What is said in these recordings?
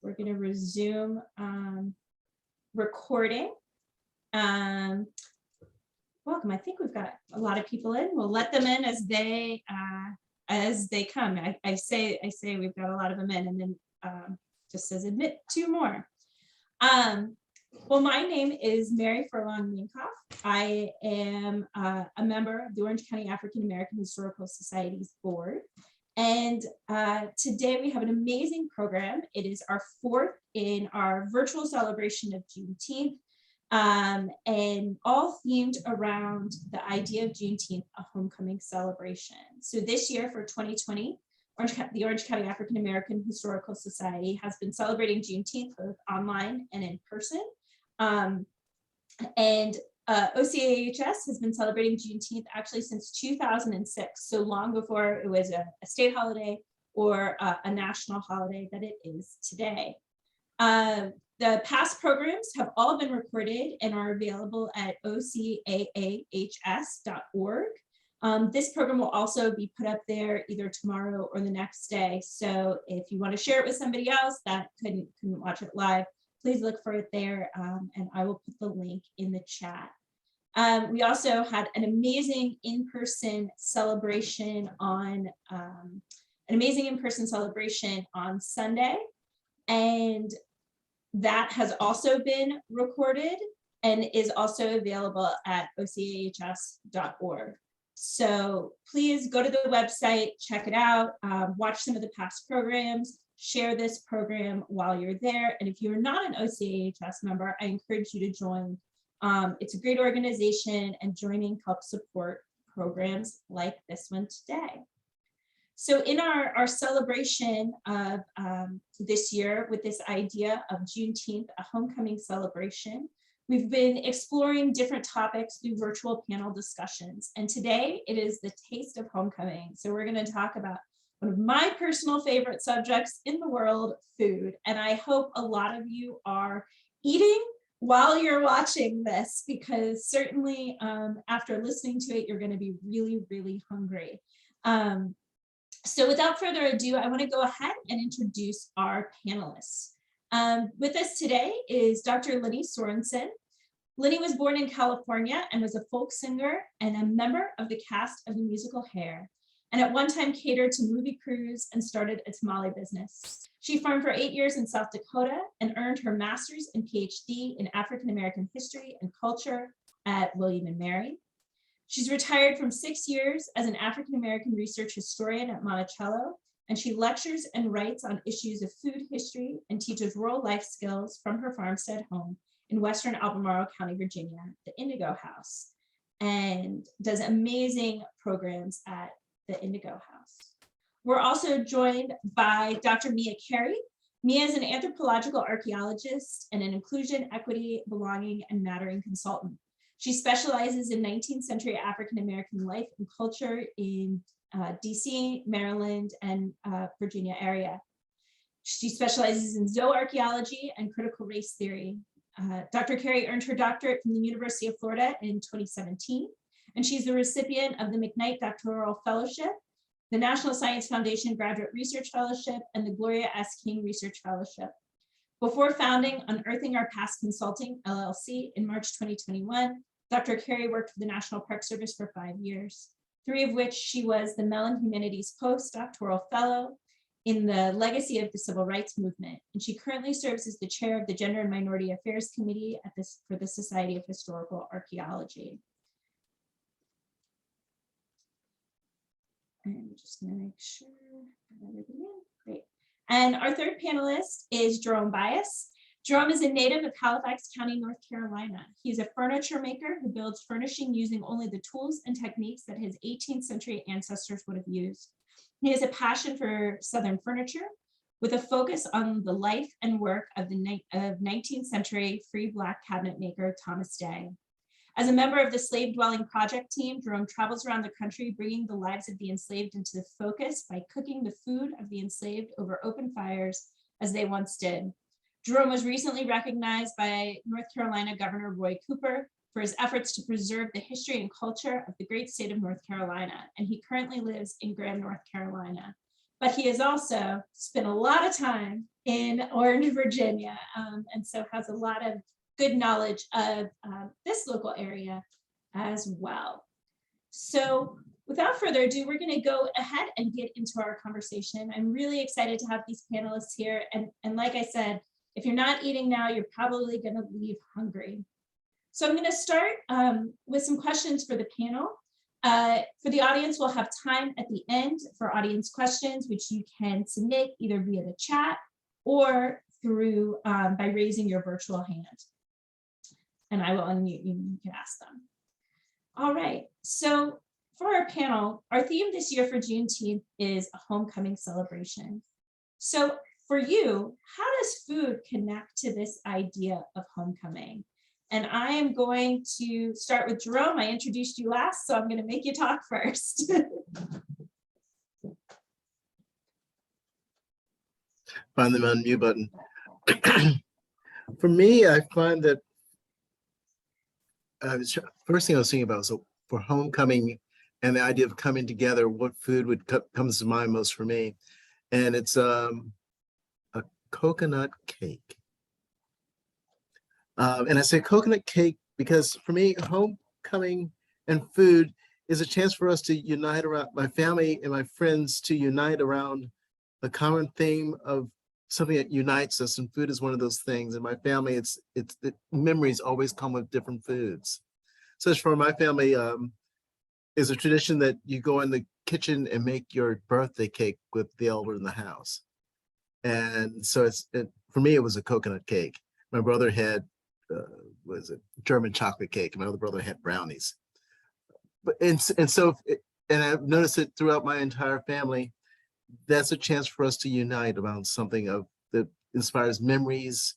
We're going to resume recording. Welcome. I think we've got a lot of people in. We'll let them in as they come. I say we've got a lot of them in, and then just says admit 2 more. Well, my name is Mary Furlong-Minkoff. I am a member of the Orange County African American Historical Society's board. And today we have an amazing program. It is our 4th in our virtual celebration of Juneteenth, and all themed around the idea of Juneteenth, a homecoming celebration. So this year for 2020, the Orange County African American Historical Society has been celebrating Juneteenth both online and in person. OCAHS has been celebrating Juneteenth actually since 2006, so long before it was a state holiday or a national holiday that it is today. The past programs have all been recorded and are available at ocaahs.org. This program will also be put up there either tomorrow or the next day. So if you want to share it with somebody else that couldn't watch it live, please look for it there, and I will put the link in the chat. We also had an amazing in-person celebration on Sunday, and that has also been recorded and is also available at ocaahs.org. So please go to the website, check it out, watch some of the past programs, share this program while you're there. And if you're not an OCAHS member, I encourage you to join. It's a great organization, and joining helps support programs like this one today. So in our celebration of this year with this idea of Juneteenth, a homecoming celebration, we've been exploring different topics through virtual panel discussions. And today it is the taste of homecoming. So we're going to talk about one of my personal favorite subjects in the world, food. And I hope a lot of you are eating while you're watching this, because certainly after listening to it, you're going to be really, really hungry. So without further ado, I want to go ahead and introduce our panelists. With us today is Dr. Leni Sorensen. Leni was born in California and was a folk singer and a member of the cast of the musical Hair, and at one time catered to movie crews and started a tamale business. She farmed for 8 years in South Dakota and earned her master's and PhD in African American history and culture at William & Mary. She's retired from 6 years as an African American research historian at Monticello, and she lectures and writes on issues of food history and teaches rural life skills from her farmstead home in Western Albemarle County, Virginia, the Indigo House, and does amazing programs at the Indigo House. We're also joined by Dr. Mia Carey. Mia is an anthropological archaeologist and an inclusion, equity, belonging, and mattering consultant. She specializes in 19th century African American life and culture in DC, Maryland, and Virginia area. She specializes in zooarchaeology and critical race theory. Dr. Carey earned her doctorate from the University of Florida in 2017, and she's the recipient of the McKnight Doctoral Fellowship, the National Science Foundation Graduate Research Fellowship, and the Gloria S. King Research Fellowship. Before founding Unearthing Our Past Consulting, LLC, in March 2021, Dr. Carey worked for the National Park Service for 5 years, 3 of which she was the Mellon Humanities Postdoctoral Fellow in the legacy of the Civil Rights Movement. And she currently serves as the chair of the Gender and Minority Affairs Committee for the Society of Historical Archaeology. I'm just gonna make sure I have everything in. Great. And our 3rd panelist is Jerome Bias. Jerome is a native of Halifax County, North Carolina. He's a furniture maker who builds furnishing using only the tools and techniques that his 18th century ancestors would have used. He has a passion for Southern furniture with a focus on the life and work of 19th century free Black cabinet maker Thomas Day. As a member of the Slave Dwelling Project team, Jerome travels around the country bringing the lives of the enslaved into the focus by cooking the food of the enslaved over open fires as they once did. Jerome was recently recognized by North Carolina Governor Roy Cooper for his efforts to preserve the history and culture of the great state of North Carolina, and he currently lives in Graham, North Carolina. but he has also spent a lot of time in Orange, Virginia, and so has a lot of good knowledge of this local area as well. So without further ado, we're going to go ahead and get into our conversation. I'm really excited to have these panelists here. And like I said, if you're not eating now, you're probably going to leave hungry. So I'm going to start with some questions for the panel. For the audience, we'll have time at the end for audience questions, which you can submit either via the chat or through by raising your virtual hand. And I will unmute you and you can ask them. All right, so for our panel, our theme this year for Juneteenth is a homecoming celebration. So for you, how does food connect to this idea of homecoming? And I am going to start with Jerome. I introduced you last, so I'm going to make you talk first. Find the unmute button. For me, I find that first thing I was thinking about was for homecoming and the idea of coming together, what food would comes to mind most for me, and it's a coconut cake. And I say coconut cake because for me, homecoming and food is a chance for us to unite around, my family and my friends to unite around a common theme of something that unites us, and food is one of those things. In my family, it's memories always come with different foods. So for my family, is a tradition that you go in the kitchen and make your birthday cake with the elder in the house. And so for me, it was a coconut cake. My brother had was it German chocolate cake. My other brother had brownies. But and I've noticed it throughout my entire family. That's a chance for us to unite around something that inspires memories,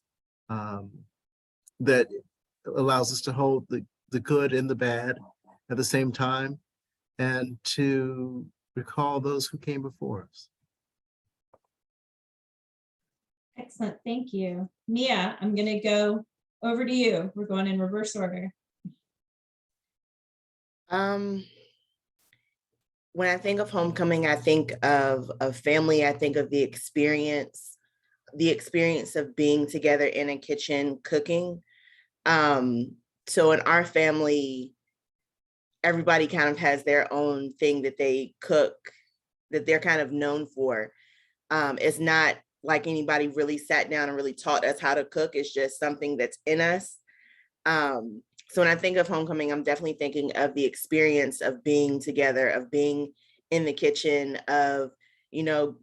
that allows us to hold the good and the bad at the same time, and to recall those who came before us. Excellent, thank you. Mia, I'm going to go over to you. We're going in reverse order. When I think of homecoming, I think of family. I think of the experience of being together in a kitchen cooking. So in our family, everybody kind of has their own thing that they cook, that they're kind of known for. It's not like anybody really sat down and really taught us how to cook. It's just something that's in us. So when I think of homecoming, I'm definitely thinking of the experience of being together, of being in the kitchen, of,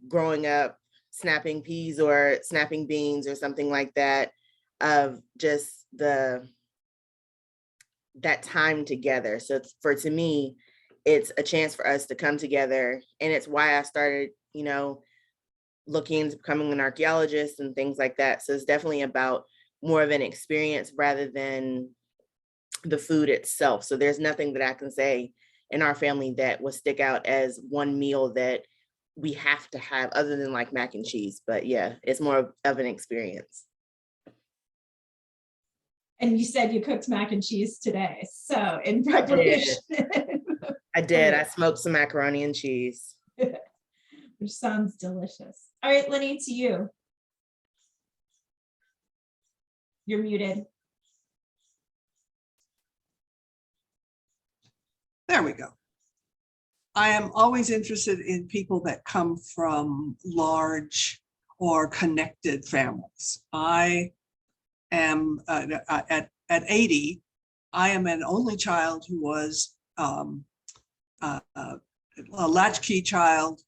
growing up, snapping peas or snapping beans or something like that, of just that time together. So to me, it's a chance for us to come together. And it's why I started, looking into becoming an archaeologist and things like that. So it's definitely about more of an experience rather than the food itself. So there's nothing that I can say in our family that will stick out as one meal that we have to have other than like mac and cheese. But yeah, it's more of an experience. And you said you cooked mac and cheese today. So in preparation. I did. I smoked some macaroni and cheese. Which sounds delicious. All right, Leni, to you. You're muted. There we go. I am always interested in people that come from large or connected families. I am at 80, I am an only child who was a latchkey child.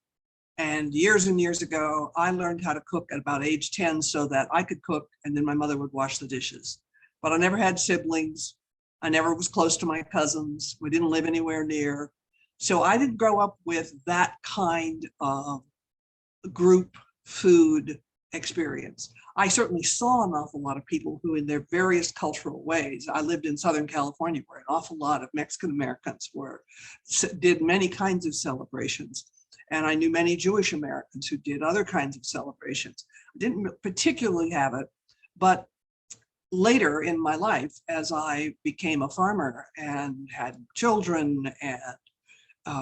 And years ago, I learned how to cook at about age 10 so that I could cook and then my mother would wash the dishes. But I never had siblings. I never was close to my cousins. We didn't live anywhere near. So I didn't grow up with that kind of group food experience. I certainly saw an awful lot of people who in their various cultural ways, I lived in Southern California where an awful lot of Mexican Americans did many kinds of celebrations. And I knew many Jewish Americans who did other kinds of celebrations. I didn't particularly have it, but later in my life, as I became a farmer and had children and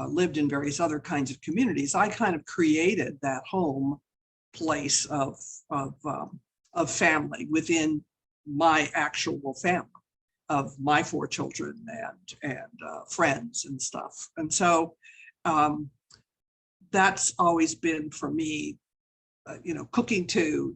lived in various other kinds of communities, I kind of created that home place of family within my actual family of my 4 children and friends and stuff. And so that's always been for me, cooking to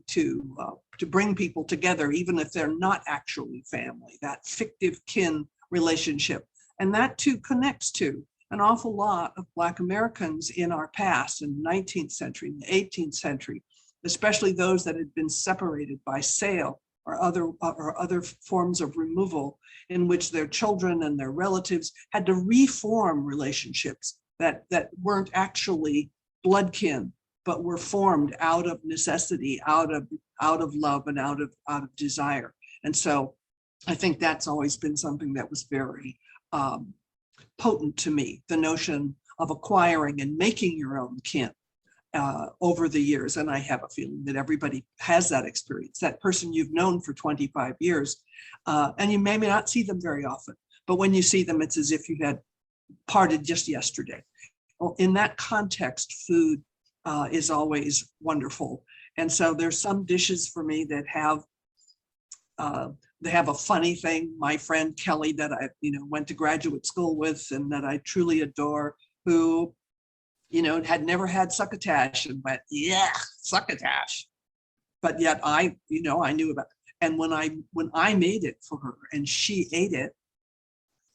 bring people together, even if they're not actually family, that fictive kin relationship. And that too connects to an awful lot of Black Americans in our past, in the 19th century, in the 18th century, especially those that had been separated by sale or other forms of removal, in which their children and their relatives had to reform relationships that weren't actually blood kin, but were formed out of necessity, out of love and out of desire. And so I think that's always been something that was very potent to me, the notion of acquiring and making your own kin over the years. And I have a feeling that everybody has that experience, that person you've known for 25 years, and you may not see them very often, but when you see them, it's as if you had parted just yesterday. Well, in that context, food is always wonderful. And so there's some dishes for me that have they have a funny thing. My friend Kelly, that I went to graduate school with and that I truly adore, who had never had succotash and went, yeah, succotash. But yet I knew about it. And when I made it for her and she ate it,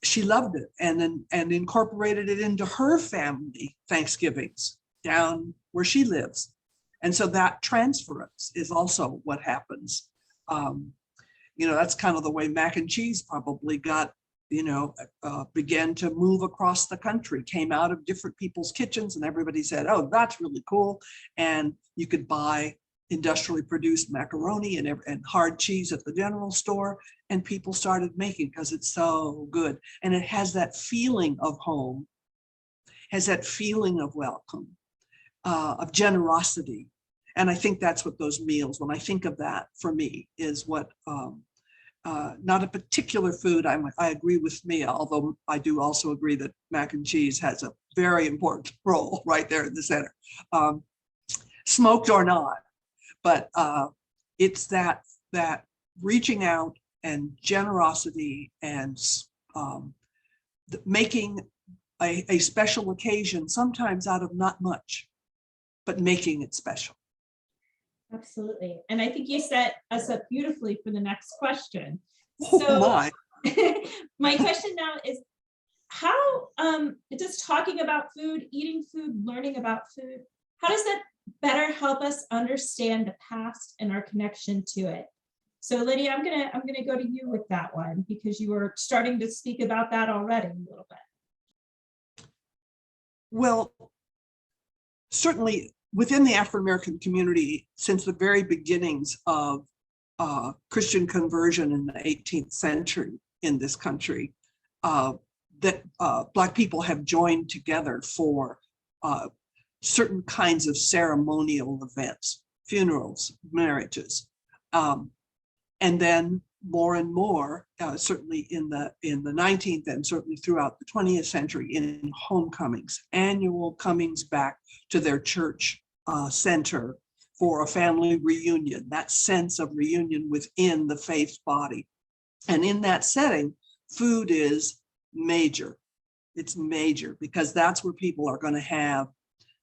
she loved it and incorporated it into her family Thanksgivings down where she lives. And so that transference is also what happens. That's kind of the way mac and cheese probably got, began to move across the country, came out of different people's kitchens, and everybody said, oh, that's really cool. And you could buy industrially produced macaroni and hard cheese at the general store, and people started making because it's so good. And it has that feeling of home, has that feeling of welcome, of generosity. And I think that's what those meals, when I think of that, for me, is what, not a particular food. I agree with Mia, although I do also agree that mac and cheese has a very important role right there in the center, smoked or not. But it's that reaching out and generosity and making a special occasion, sometimes out of not much, but making it special. Absolutely. And I think you set us up beautifully for the next question. Oh, So my. my question now is, how does talking about food, eating food, learning about food, how does that better help us understand the past and our connection to it? So Lydia, I'm gonna go to you with that one, because you were starting to speak about that already a little bit. Well, certainly within the Afro-American community, since the very beginnings of Christian conversion in the 18th century in this country, that Black people have joined together for certain kinds of ceremonial events, funerals, marriages, and then more and more, certainly in the 19th and certainly throughout the 20th century, in homecomings, annual comings back to their church center for a family reunion, that sense of reunion within the faith body. And in that setting, food is major. It's major because that's where people are going to have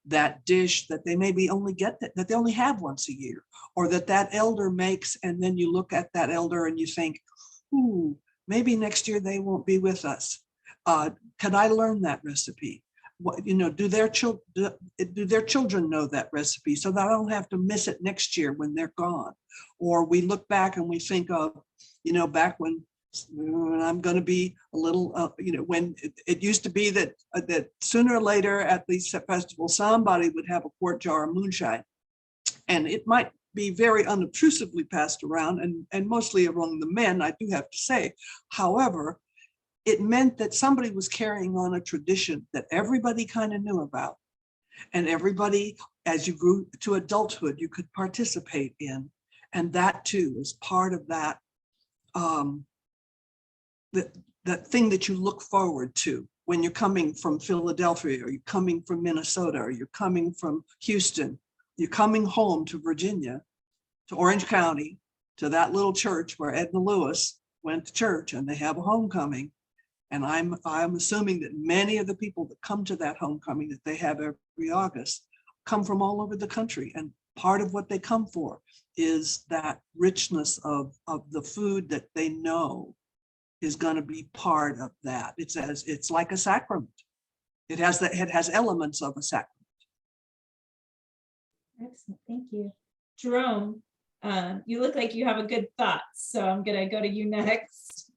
that dish that they maybe only get that they only have once a year, or that elder makes, and then you look at that elder and you think, ooh, maybe next year they won't be with us. Can I learn that recipe? What, do their children know that recipe so that I don't have to miss it next year when they're gone? Or we look back and we think of, back when I'm going to be a little, when it used to be that sooner or later at these festivals, somebody would have a quart jar of moonshine, and it might be very unobtrusively passed around and mostly among the men, I do have to say. However, it meant that somebody was carrying on a tradition that everybody kind of knew about, and everybody, as you grew to adulthood, you could participate in, and that too is part of that. That thing that you look forward to when you're coming from Philadelphia, or you're coming from Minnesota, or you're coming from Houston, you're coming home to Virginia, to Orange County, to that little church where Edna Lewis went to church, and they have a homecoming. And I'm assuming that many of the people that come to that homecoming that they have every August come from all over the country. And part of what they come for is that richness of the food that they know is going to be part of that. It's like a sacrament. It has elements of a sacrament. Excellent, thank you. Jerome, you look like you have a good thought, so I'm gonna go to you next.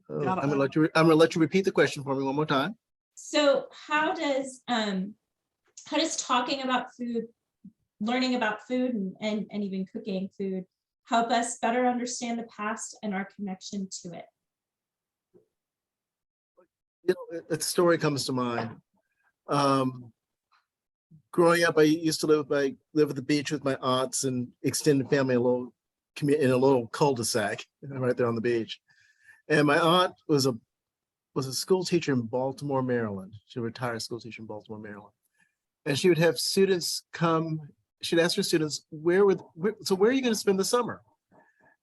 Oh, I'm gonna let you repeat the question for me one more time. So how does talking about food, learning about food and even cooking food help us better understand the past and our connection to it? You know, a story comes to mind. Growing up, I used to live at the beach with my aunts and extended family, in a little cul-de-sac right there on the beach. And my aunt was a school teacher in Baltimore, Maryland. She was a retired school teacher in Baltimore, Maryland. And she would have students come. She'd ask her students, where are you going to spend the summer?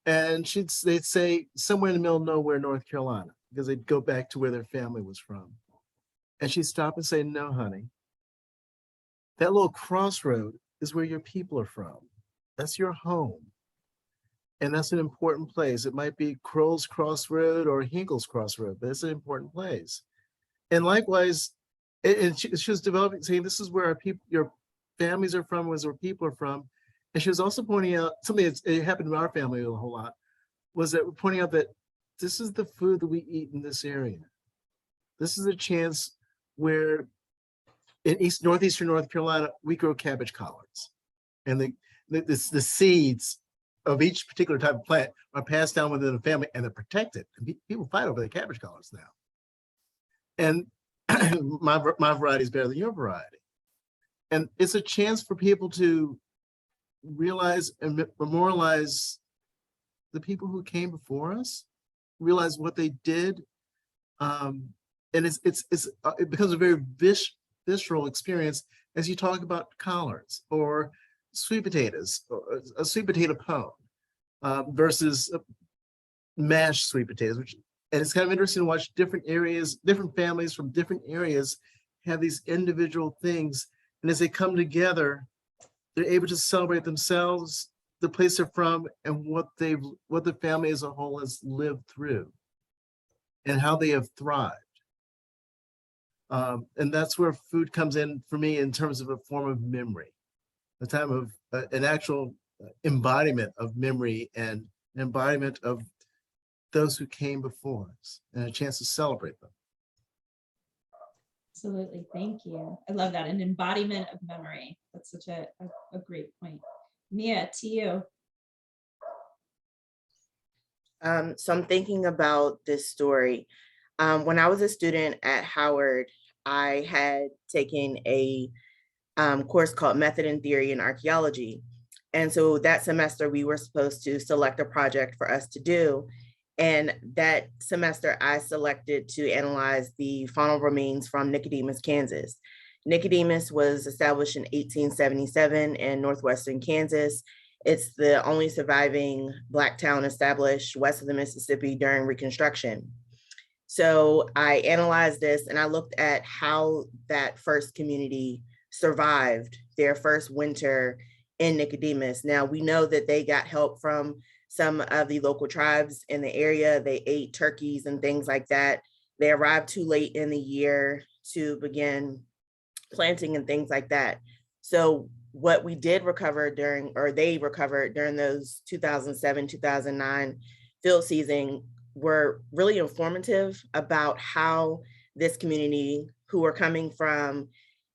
And they'd say somewhere in the middle of nowhere, North Carolina, because they'd go back to where their family was from. And she'd stop and say, no, honey, that little crossroad is where your people are from. That's your home. And that's an important place. It might be Crow's Crossroad or Hinkle's Crossroad, but it's an important place. And likewise, and she was developing, saying, this is where your families are from, where people are from. And she was also pointing out something it happened in our family a whole lot, was that we're pointing out that this is the food that we eat in this area. This is a chance where in northeastern North Carolina, we grow cabbage collards. And the seeds of each particular type of plant are passed down within the family, and they're protected. And people fight over the cabbage collards now. And my variety is better than your variety. And it's a chance for people to realize and memorialize the people who came before us, realize what they did. And it becomes a very visceral experience as you talk about collards or sweet potatoes, or a sweet potato pone versus mashed sweet potatoes, and it's kind of interesting to watch different areas, different families from different areas have these individual things. And as they come together, they're able to celebrate themselves, the place they're from, and what the family as a whole has lived through and how they have thrived. And that's where food comes in for me in terms of a form of memory, a time of an actual embodiment of memory and embodiment of those who came before us and a chance to celebrate them. Absolutely, thank you. I love that, an embodiment of memory. That's such a great point. Mia, to you. So I'm thinking about this story. When I was a student at Howard, I had taken a course called Method and Theory in Archaeology. And so that semester we were supposed to select a project for us to do. And that semester I selected to analyze the faunal remains from Nicodemus, Kansas. Nicodemus was established in 1877 in northwestern Kansas. It's the only surviving Black town established west of the Mississippi during Reconstruction. So I analyzed this and I looked at how that first community survived their first winter in Nicodemus. Now we know that they got help from some of the local tribes in the area. They ate turkeys and things like that. They arrived too late in the year to begin planting and things like that. So what we did recover they recovered during those 2007, 2009 field season were really informative about how this community, who were coming from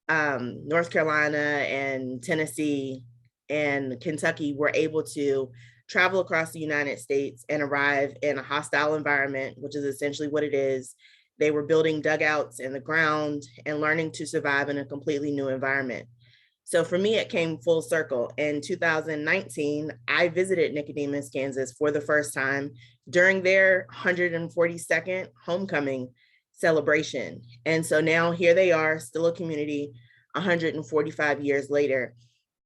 North Carolina and Tennessee and Kentucky, were able to travel across the United States and arrive in a hostile environment, which is essentially what it is. They were building dugouts in the ground and learning to survive in a completely new environment. So for me, it came full circle. In 2019, I visited Nicodemus, Kansas for the first time during their 142nd homecoming celebration. And so now here they are, still a community 145 years later.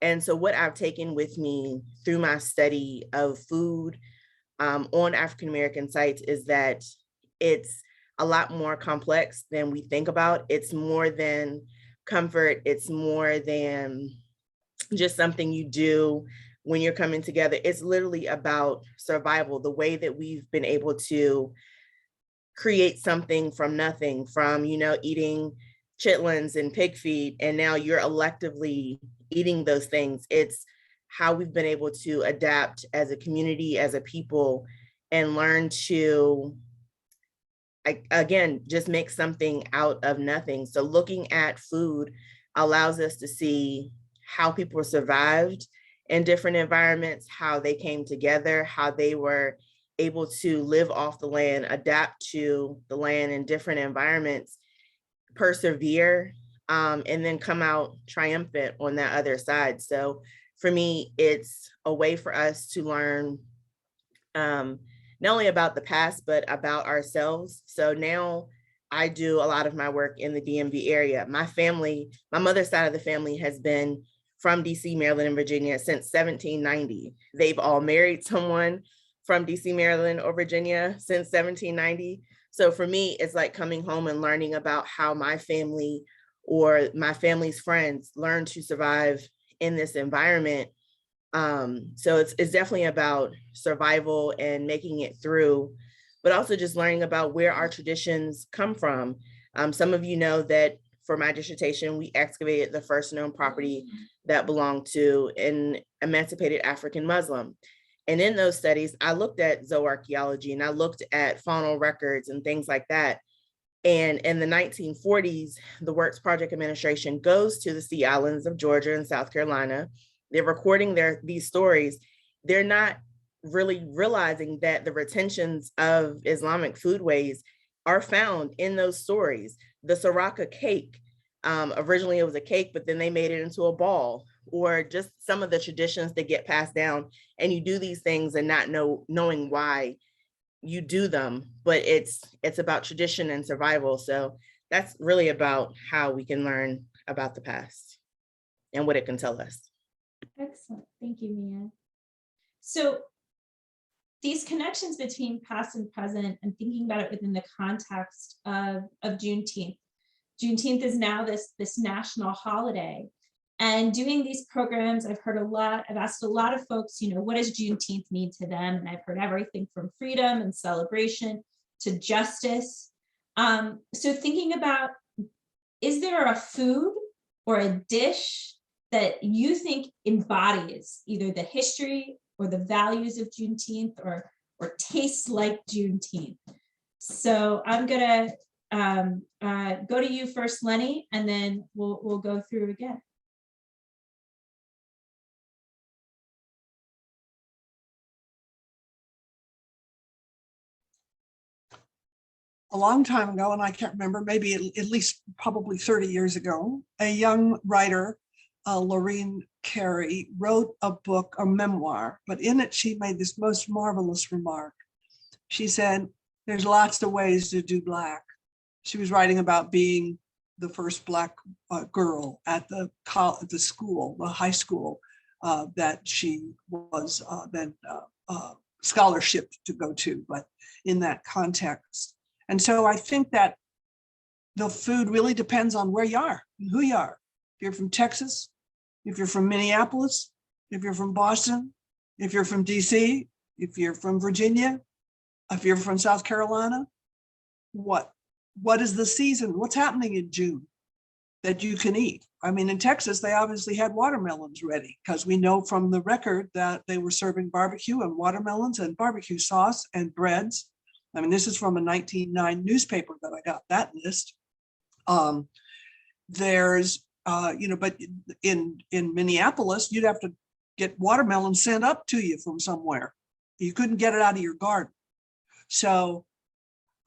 And so what I've taken with me through my study of food on African-American sites is that it's a lot more complex than we think about. It's more than comfort. It's more than just something you do when you're coming together. It's literally about survival, the way that we've been able to create something from nothing, from, eating chitlins and pig feet, and now you're electively eating those things. It's how we've been able to adapt as a community, as a people, and learn to, again, just make something out of nothing. So looking at food allows us to see how people survived in different environments, how they came together, how they were able to live off the land, adapt to the land in different environments, persevere, and then come out triumphant on that other side. So for me, it's a way for us to learn not only about the past, but about ourselves. So now I do a lot of my work in the DMV area. My family, my mother's side of the family has been from DC, Maryland, and Virginia since 1790. They've all married someone from DC, Maryland, or Virginia since 1790. So for me, it's like coming home and learning about how my family or my family's friends learned to survive in this environment. So it's definitely about survival and making it through, but also just learning about where our traditions come from. Some of you know that for my dissertation, we excavated the first known property that belonged to an emancipated African Muslim. And in those studies, I looked at zooarchaeology and I looked at faunal records and things like that. And in the 1940s, the Works Project Administration goes to the Sea Islands of Georgia and South Carolina. They're recording these stories. They're not really realizing that the retentions of Islamic foodways are found in those stories. The Soraka cake, originally it was a cake, but then they made it into a ball, or just some of the traditions that get passed down. And you do these things and not knowing why you do them, but it's about tradition and survival. So that's really about how we can learn about the past and what it can tell us. Excellent. Thank you, Mia. So these connections between past and present, and thinking about it within the context of Juneteenth. Juneteenth is now this national holiday. And doing these programs, I've asked a lot of folks, what does Juneteenth mean to them? And I've heard everything from freedom and celebration to justice. So thinking about, is there a food or a dish that you think embodies either the history or the values of Juneteenth, or tastes like Juneteenth? So I'm gonna go to you first, Leni, and then we'll go through again. A long time ago, and I can't remember, maybe at least probably 30 years ago, a young writer, Lorene Carey, wrote a book, a memoir, but in it she made this most marvelous remark. She said, there's lots of ways to do Black. She was writing about being the first Black girl at the school, the high school that she was then scholarship to go to, but in that context. And so I think that the food really depends on where you are and who you are. If you're from Texas, if you're from Minneapolis, if you're from Boston, if you're from DC, if you're from Virginia, if you're from South Carolina, what is the season? What's happening in June that you can eat? I mean, in Texas, they obviously had watermelons ready because we know from the record that they were serving barbecue and watermelons and barbecue sauce and breads. I mean, this is from a 1909 newspaper that I got that list. There's, but in Minneapolis, you'd have to get watermelon sent up to you from somewhere. You couldn't get it out of your garden. So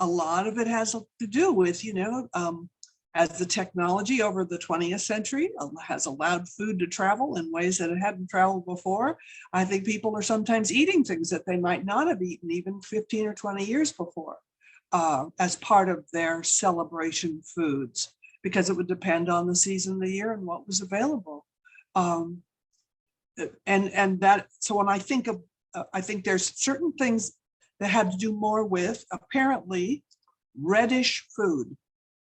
a lot of it has to do with, as the technology over the 20th century has allowed food to travel in ways that it hadn't traveled before, I think people are sometimes eating things that they might not have eaten even 15 or 20 years before as part of their celebration foods, because it would depend on the season of the year and what was available. And that, so when I think of, I think there's certain things that have to do more with apparently reddish food.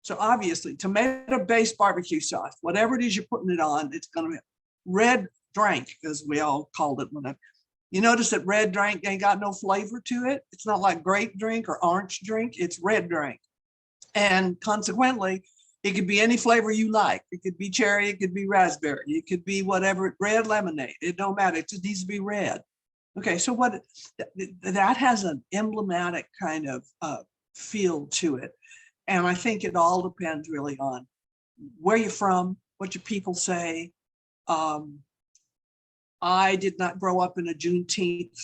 So obviously tomato-based barbecue sauce, whatever it is you're putting it on, it's going to be red drink, as we all called it. You notice that red drink ain't got no flavor to it. It's not like grape drink or orange drink, it's red drink. And consequently, it could be any flavor you like. It could be cherry, it could be raspberry, it could be whatever, red lemonade. It don't matter, it just needs to be red. Okay, so what that has an emblematic kind of feel to it. And I think it all depends really on where you're from, what your people say. I did not grow up in a Juneteenth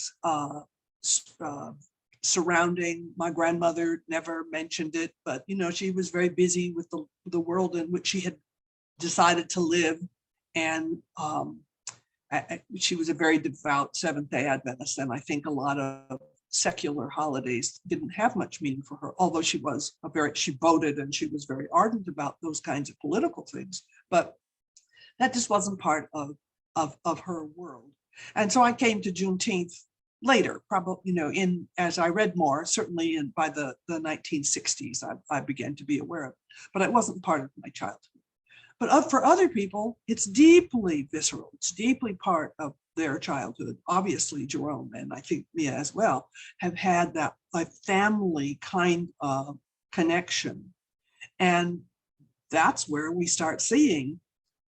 surrounding. My grandmother never mentioned it, but you know, she was very busy with the world in which she had decided to live. And she was a very devout Seventh-day Adventist, and I think a lot of secular holidays didn't have much meaning for her, although she voted and she was very ardent about those kinds of political things, but that just wasn't part of her world. And so I came to Juneteenth later, probably, you know, as I read more, certainly by the 1960s, I began to be aware of it, but it wasn't part of my childhood. But for other people, it's deeply visceral. It's deeply part of their childhood. Obviously, Jerome, and I think Mia as well, have had that family kind of connection. And that's where we start seeing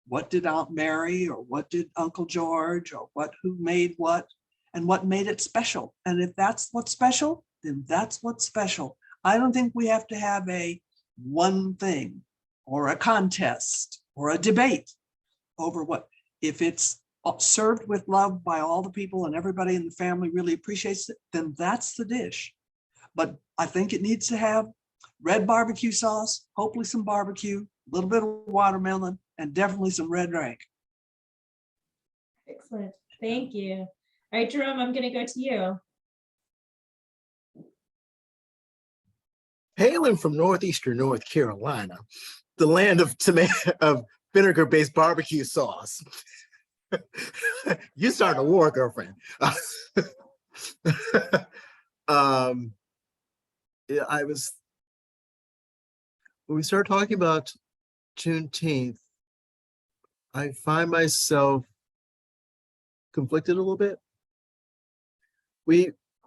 what did Aunt Mary or what did Uncle George or who made what and what made it special. And if that's what's special, then that's what's special. I don't think we have to have a one thing or a contest or a debate over what. If it's served with love by all the people and everybody in the family really appreciates it, then that's the dish. But I think it needs to have red barbecue sauce, hopefully some barbecue, a little bit of watermelon, and definitely some red drink. Excellent. Thank you. All right, Jerome, I'm going to go to you. Hailing from northeastern North Carolina, the land of vinegar-based barbecue sauce. You starting a war, girlfriend. Yeah, when we started talking about Juneteenth, I find myself conflicted a little bit.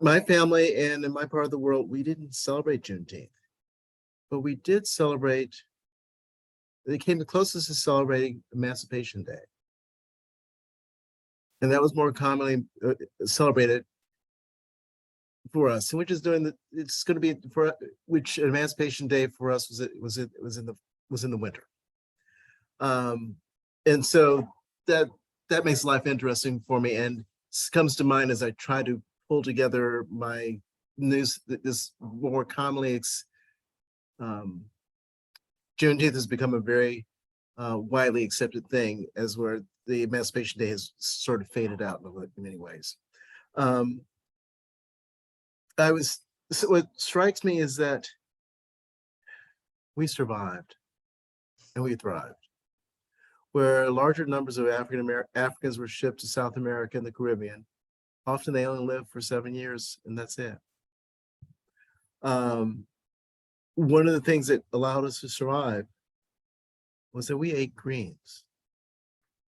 My family and in my part of the world, we didn't celebrate Juneteenth, but we did celebrate, they came the closest to celebrating Emancipation Day. And that was more commonly celebrated for us, and which is it's going to be for which Emancipation Day for us was in the winter. And so that makes life interesting for me, and comes to mind as I try to pull together my news. This more commonly, Juneteenth has become a very widely accepted thing, as where the Emancipation Day has sort of faded out in many ways. So what strikes me is that we survived and we thrived. Where larger numbers of Africans were shipped to South America and the Caribbean, often they only lived for 7 years and that's it. One of the things that allowed us to survive was that we ate greens,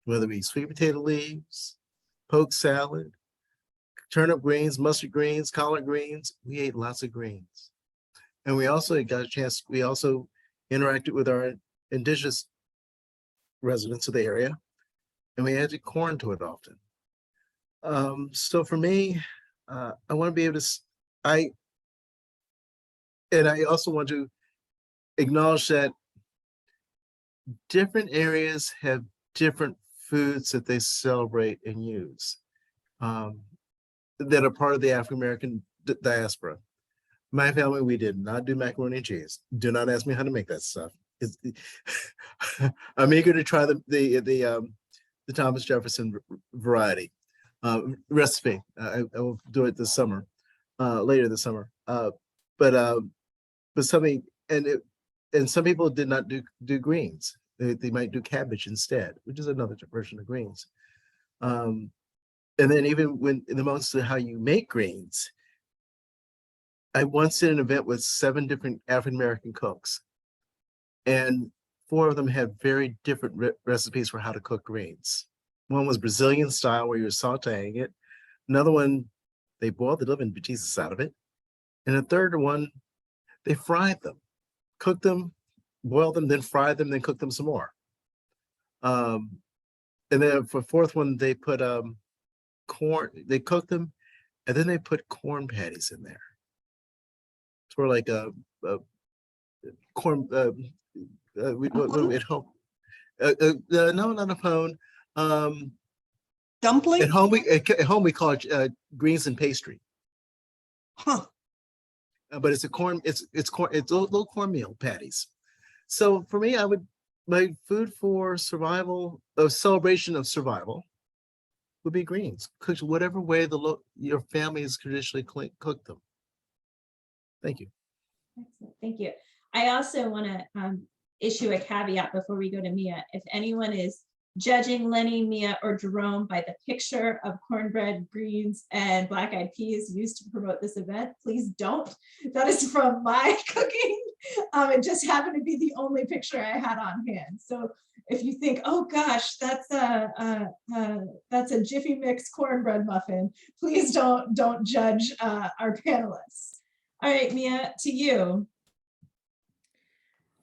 whether it be sweet potato leaves, poke salad, turnip greens, mustard greens, collard greens. We ate lots of greens. And we also interacted with our indigenous residents of the area, and we added corn to it often. So for me, I want to be able to, I also want to acknowledge that different areas have different foods that they celebrate and use that are part of the African-American diaspora. My family, we did not do macaroni and cheese. Do not ask me how to make that stuff. It's- I'm eager to try the Thomas Jefferson variety recipe. I will do it this summer, later this summer. But something, and some people did not do greens. They might do cabbage instead, which is another version of greens. And then even when in the moments of how you make greens, I once did an event with 7 different African-American cooks, and 4 of them had very different recipes for how to cook greens. One was Brazilian style, where you're sauteing it. Another one, they boiled the living bejesus out of it. And a third one, they fried them, cooked them, boiled them, then fried them, then cooked them some more. And then for 4th one, they put corn, they cooked them, and then they put corn patties in there. Sort of like a corn, what do we at home? No, not a pone. Dumpling? At home we call it greens and pastry. Huh. But it's a corn, it's corn, it's little cornmeal patties. So for me, my food for survival, a celebration of survival, would be greens, cooked whatever way your family has traditionally cooked them. Thank you. Excellent, thank you. I also want to issue a caveat before we go to Mia. If anyone is judging Leni, Mia, or Jerome by the picture of cornbread, greens, and black-eyed peas used to promote this event, please don't. That is from my cooking. It just happened to be the only picture I had on hand. So if you think, oh gosh, that's a Jiffy Mix cornbread muffin, please don't judge our panelists. All right, Mia, to you.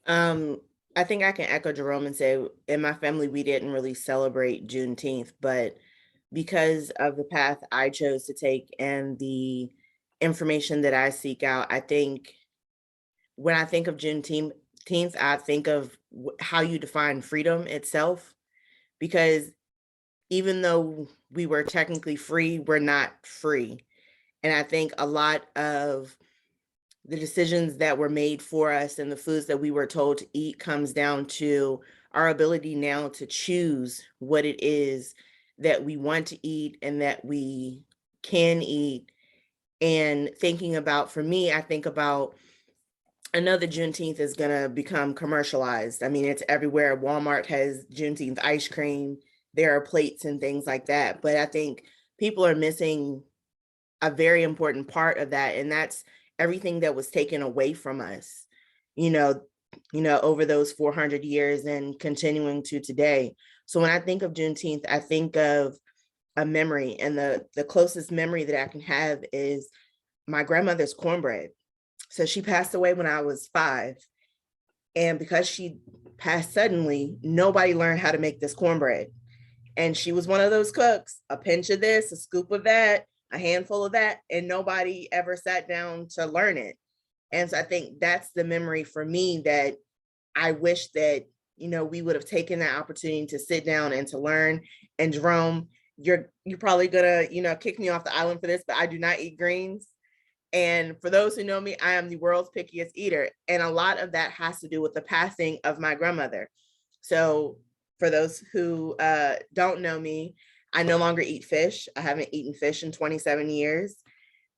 I think I can echo Jerome and say, in my family, we didn't really celebrate Juneteenth, but because of the path I chose to take and the information that I seek out, I think when I think of Juneteenth, I think of how you define freedom itself, because even though we were technically free, we're not free. And I think a lot of the decisions that were made for us and the foods that we were told to eat comes down to our ability now to choose what it is that we want to eat and that we can eat. And thinking about, for me, I think about, I know that Juneteenth is going to become commercialized. I mean, it's everywhere. Walmart has Juneteenth ice cream. There are plates and things like that. But I think people are missing a very important part of that. And that's everything that was taken away from us, over those 400 years and continuing to today. So when I think of Juneteenth, I think of a memory, and the closest memory that I can have is my grandmother's cornbread. So she passed away when I was 5. And because she passed suddenly, nobody learned how to make this cornbread. And she was one of those cooks, a pinch of this, a scoop of that, a handful of that, and nobody ever sat down to learn it. And so I think that's the memory for me that I wish that, we would have taken that opportunity to sit down and to learn. And Jerome, you're probably gonna, kick me off the island for this, but I do not eat greens. And for those who know me, I am the world's pickiest eater. And a lot of that has to do with the passing of my grandmother. So for those who don't know me, I no longer eat fish. I haven't eaten fish in 27 years.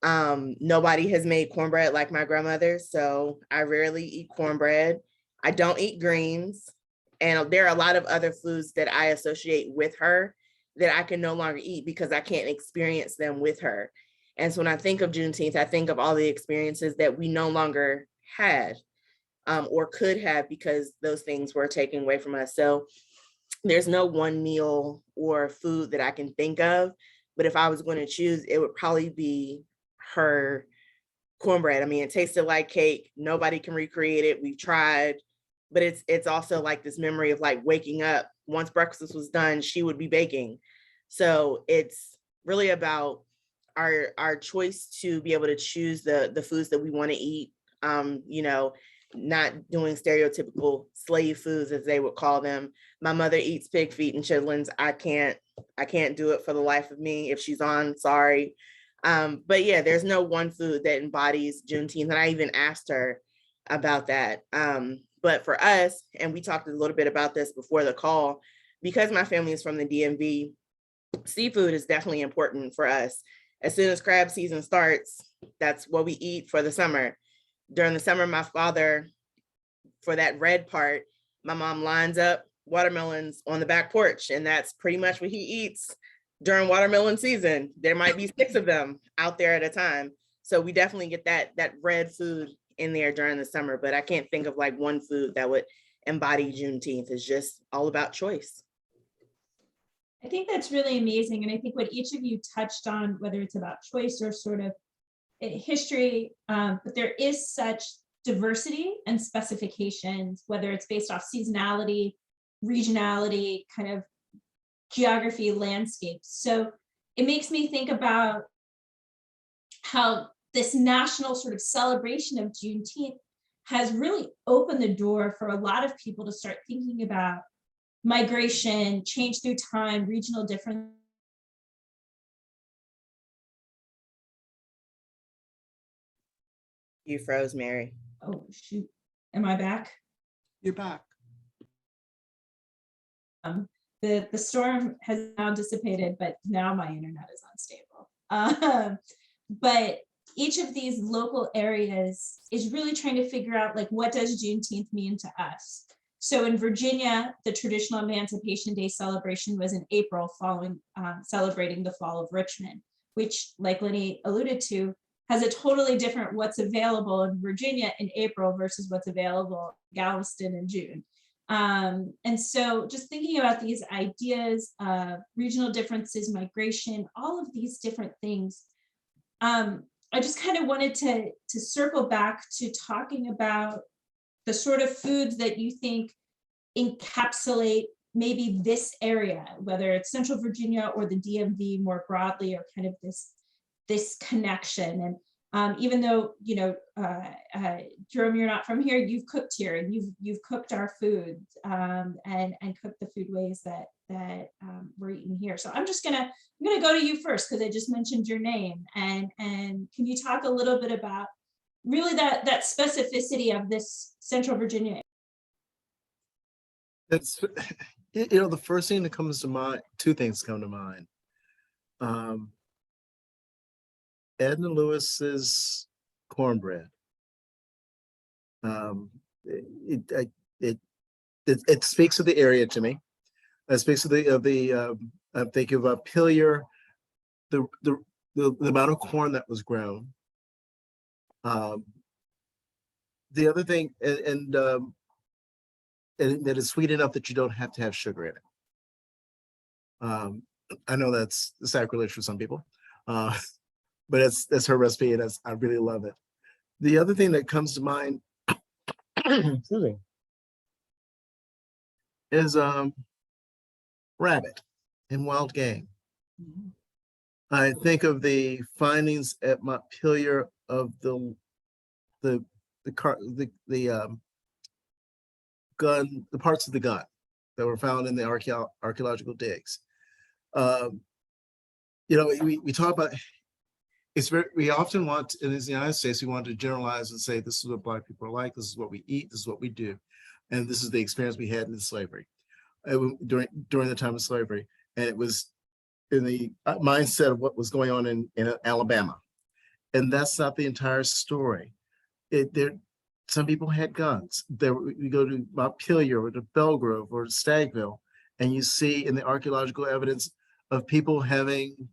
Nobody has made cornbread like my grandmother, so I rarely eat cornbread. I don't eat greens. And there are a lot of other foods that I associate with her that I can no longer eat because I can't experience them with her. And so when I think of Juneteenth, I think of all the experiences that we no longer had or could have because those things were taken away from us. So there's no one meal or food that I can think of, but if I was going to choose, it would probably be her cornbread. I mean, it tasted like cake. Nobody can recreate it. We've tried, but it's also like this memory of like waking up. Once breakfast was done, she would be baking. So it's really about our choice to be able to choose the foods that we want to eat. Not doing stereotypical slave foods, as they would call them. My mother eats pig feet and chitlins. I can't do it for the life of me. If she's on, sorry. But yeah, there's no one food that embodies Juneteenth. And I even asked her about that. But for us, and we talked a little bit about this before the call, because my family is from the DMV, seafood is definitely important for us. As soon as crab season starts, that's what we eat for the summer. During the summer, my father, for that red part, my mom lines up watermelons on the back porch, and that's pretty much what he eats during watermelon season. There might be 6 of them out there at a time. So we definitely get that red food in there during the summer, but I can't think of like one food that would embody Juneteenth. It's just all about choice. I think that's really amazing. And I think what each of you touched on, whether it's about choice or sort of history, but there is such diversity and specifications, whether it's based off seasonality, regionality, kind of geography, landscapes. So it makes me think about how this national sort of celebration of Juneteenth has really opened the door for a lot of people to start thinking about migration, change through time, regional difference. You froze, Mary. Oh, shoot. Am I back? You're back. The storm has now dissipated, but now my internet is unstable. But each of these local areas is really trying to figure out, like, what does Juneteenth mean to us? So in Virginia, the traditional Emancipation Day celebration was in April, following celebrating the fall of Richmond, which, like Leni alluded to, has a totally different what's available in Virginia in April versus what's available in Galveston in June. And so just thinking about these ideas of regional differences, migration, all of these different things, I just kind of wanted to circle back to talking about the sort of foods that you think encapsulate maybe this area, whether it's Central Virginia or the DMV more broadly, or kind of this connection. And even though, you know, Jerome, you're not from here, you've cooked here, and you've cooked our food, and cooked the foodways that we're eating here. So I'm gonna go to you first, because I just mentioned your name, and can you talk a little bit about really that specificity of this Central Virginia? It's, you know, the first thing that comes to mind, 2 things come to mind. Edna Lewis's cornbread. It speaks of the area to me. It speaks of the I'm thinking about Pillier, the amount of corn that was grown. The other thing, and that is sweet enough that you don't have to have sugar in it. I know that's sacrilege for some people, but that's her recipe, and I really love it. The other thing that comes to mind excuse me, is rabbit and wild game. Mhm. I think of the findings at Montpelier of the gun, the parts of the gun that were found in the archaeological digs. You know, we talk about, we often want, in the United States, we want to generalize and say, this is what Black people are like, this is what we eat, this is what we do. And this is the experience we had in slavery, during the time of slavery. And it was in the mindset of what was going on in Alabama. And that's not the entire story. Some people had guns. You go to Montpelier or to Belgrove or to Stagville, and you see in the archaeological evidence of people having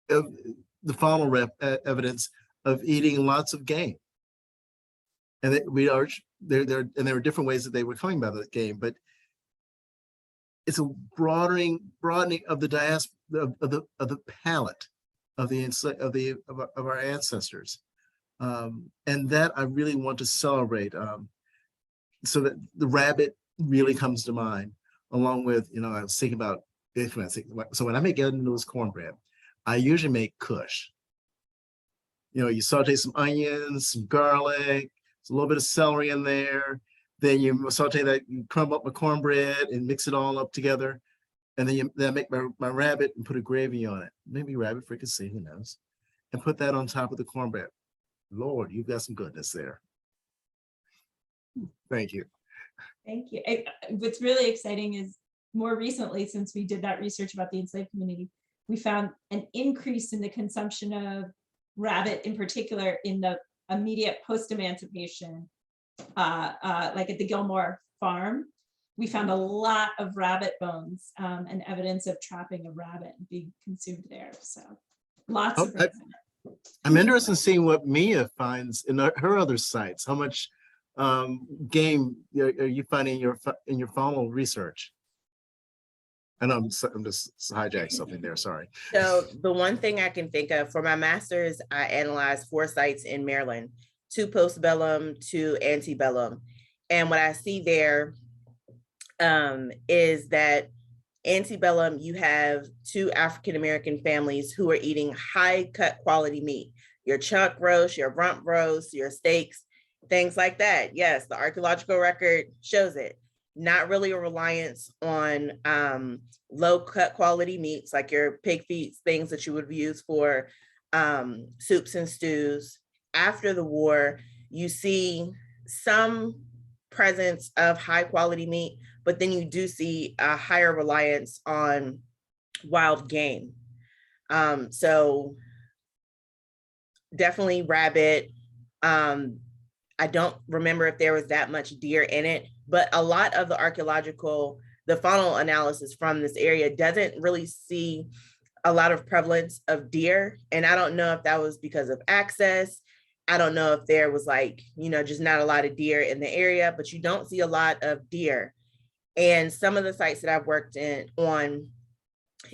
the faunal evidence of eating lots of game. And there were different ways that they were coming by the game, but it's a broadening of the diaspora of the palate of our ancestors. And that I really want to celebrate, so that the rabbit really comes to mind, along with, you know, I was thinking about, so when I make Edna Lewis cornbread, I usually make Kush. You know, you saute some onions, some garlic, a little bit of celery in there, then you saute that, you crumble up my cornbread and mix it all up together, and then I make my rabbit and put a gravy on it, maybe rabbit fricassee, who knows, and put that on top of the cornbread. Lord, you've got some goodness there. Thank you. Thank you. What's really exciting is more recently, since we did that research about the enslaved community, we found an increase in the consumption of rabbit, in particular in the immediate post-emancipation, like at the Gilmore farm. We found a lot of rabbit bones and evidence of trapping of rabbit being consumed there. So lots of things. I'm interested in seeing what Mia finds in her other sites. How much game are you finding in your final research? I know I'm just hijacking something there, sorry. So the one thing I can think of for my master's, I analyzed 4 sites in Maryland, 2 postbellum, 2 antebellum. And what I see there is that antebellum, you have 2 African-American families who are eating high cut quality meat, your chuck roast, your rump roast, your steaks, things like that. Yes, the archaeological record shows it. Not really a reliance on low cut quality meats like your pig feet, things that you would use for soups and stews. After the war, you see some presence of high quality meat, but then you do see a higher reliance on wild game. So definitely rabbit. I don't remember if there was that much deer in it, but a lot of the faunal analysis from this area doesn't really see a lot of prevalence of deer. And I don't know if that was because of access. I don't know if there was just not a lot of deer in the area, but you don't see a lot of deer. And some of the sites that I've worked on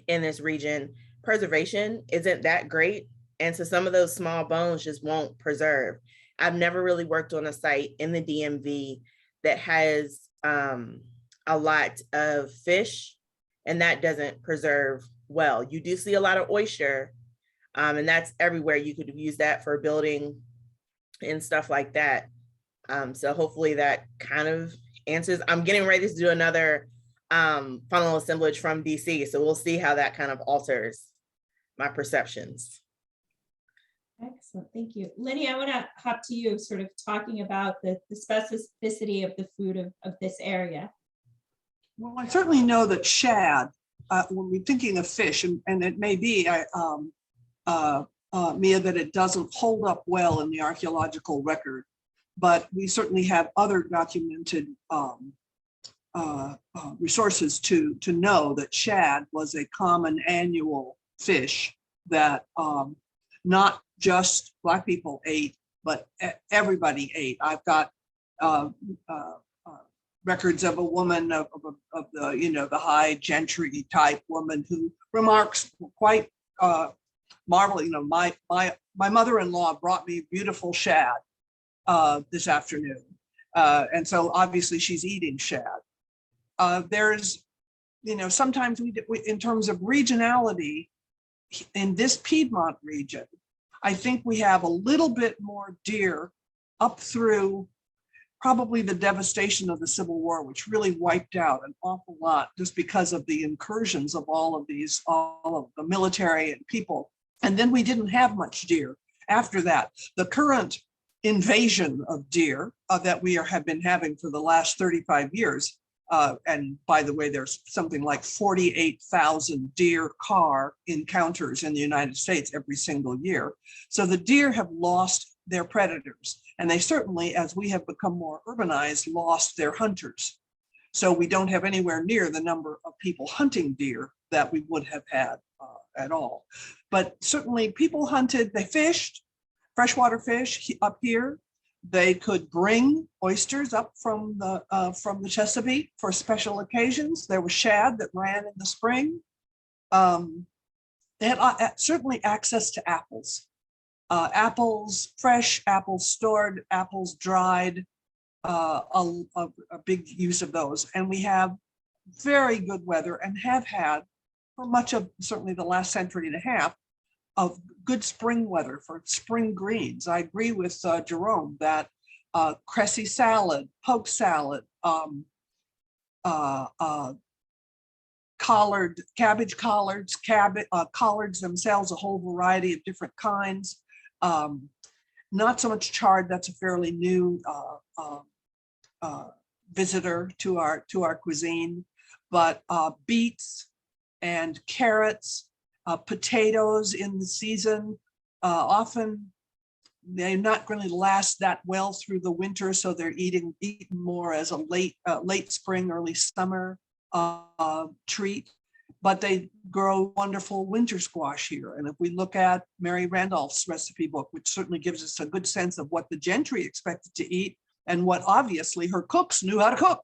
in this region, preservation isn't that great. And so some of those small bones just won't preserve. I've never really worked on a site in the DMV that has a lot of fish, and that doesn't preserve well. You do see a lot of oyster, and that's everywhere. You could use that for building and stuff like that. So hopefully that kind of answers. I'm getting ready to do another funnel assemblage from DC, so we'll see how that kind of alters my perceptions. Excellent, thank you. Leni, I want to hop to you, sort of talking about the specificity of the food of this area. Well, I certainly know that shad, when we're thinking of fish, and it may be, Mia, that it doesn't hold up well in the archaeological record, but we certainly have other documented resources to know that shad was a common annual fish that not just Black people ate, but everybody ate. I've got records of a woman of the the high gentry type woman who remarks quite marveling. My mother-in-law brought me beautiful shad this afternoon, and so obviously she's eating shad. There's sometimes we in terms of regionality in this Piedmont region, I think we have a little bit more deer up through probably the devastation of the Civil War, which really wiped out an awful lot just because of the incursions of all of the military and people. And then we didn't have much deer after that. The current invasion of deer that we have been having for the last 35 years, and by the way, there's something like 48,000 deer car encounters in the United States every single year. So the deer have lost their predators, and they certainly, as we have become more urbanized, lost their hunters. So we don't have anywhere near the number of people hunting deer that we would have had at all. But certainly people hunted, they fished, freshwater fish up here. They could bring oysters up from the Chesapeake for special occasions. There was shad that ran in the spring. They had certainly access to apples. Apples, fresh apples stored, apples dried, a big use of those. And we have very good weather and have had for much of certainly the last century and a half of good spring weather for spring greens. I agree with Jerome that cressy salad, poke salad, cabbage collards, collards themselves, a whole variety of different kinds. Not so much chard, that's a fairly new visitor to our cuisine, but beets and carrots, potatoes in the season, often they're not going to last that well through the winter, so they're eaten more as a late spring, early summer treat. But they grow wonderful winter squash here. And if we look at Mary Randolph's recipe book, which certainly gives us a good sense of what the gentry expected to eat and what obviously her cooks knew how to cook.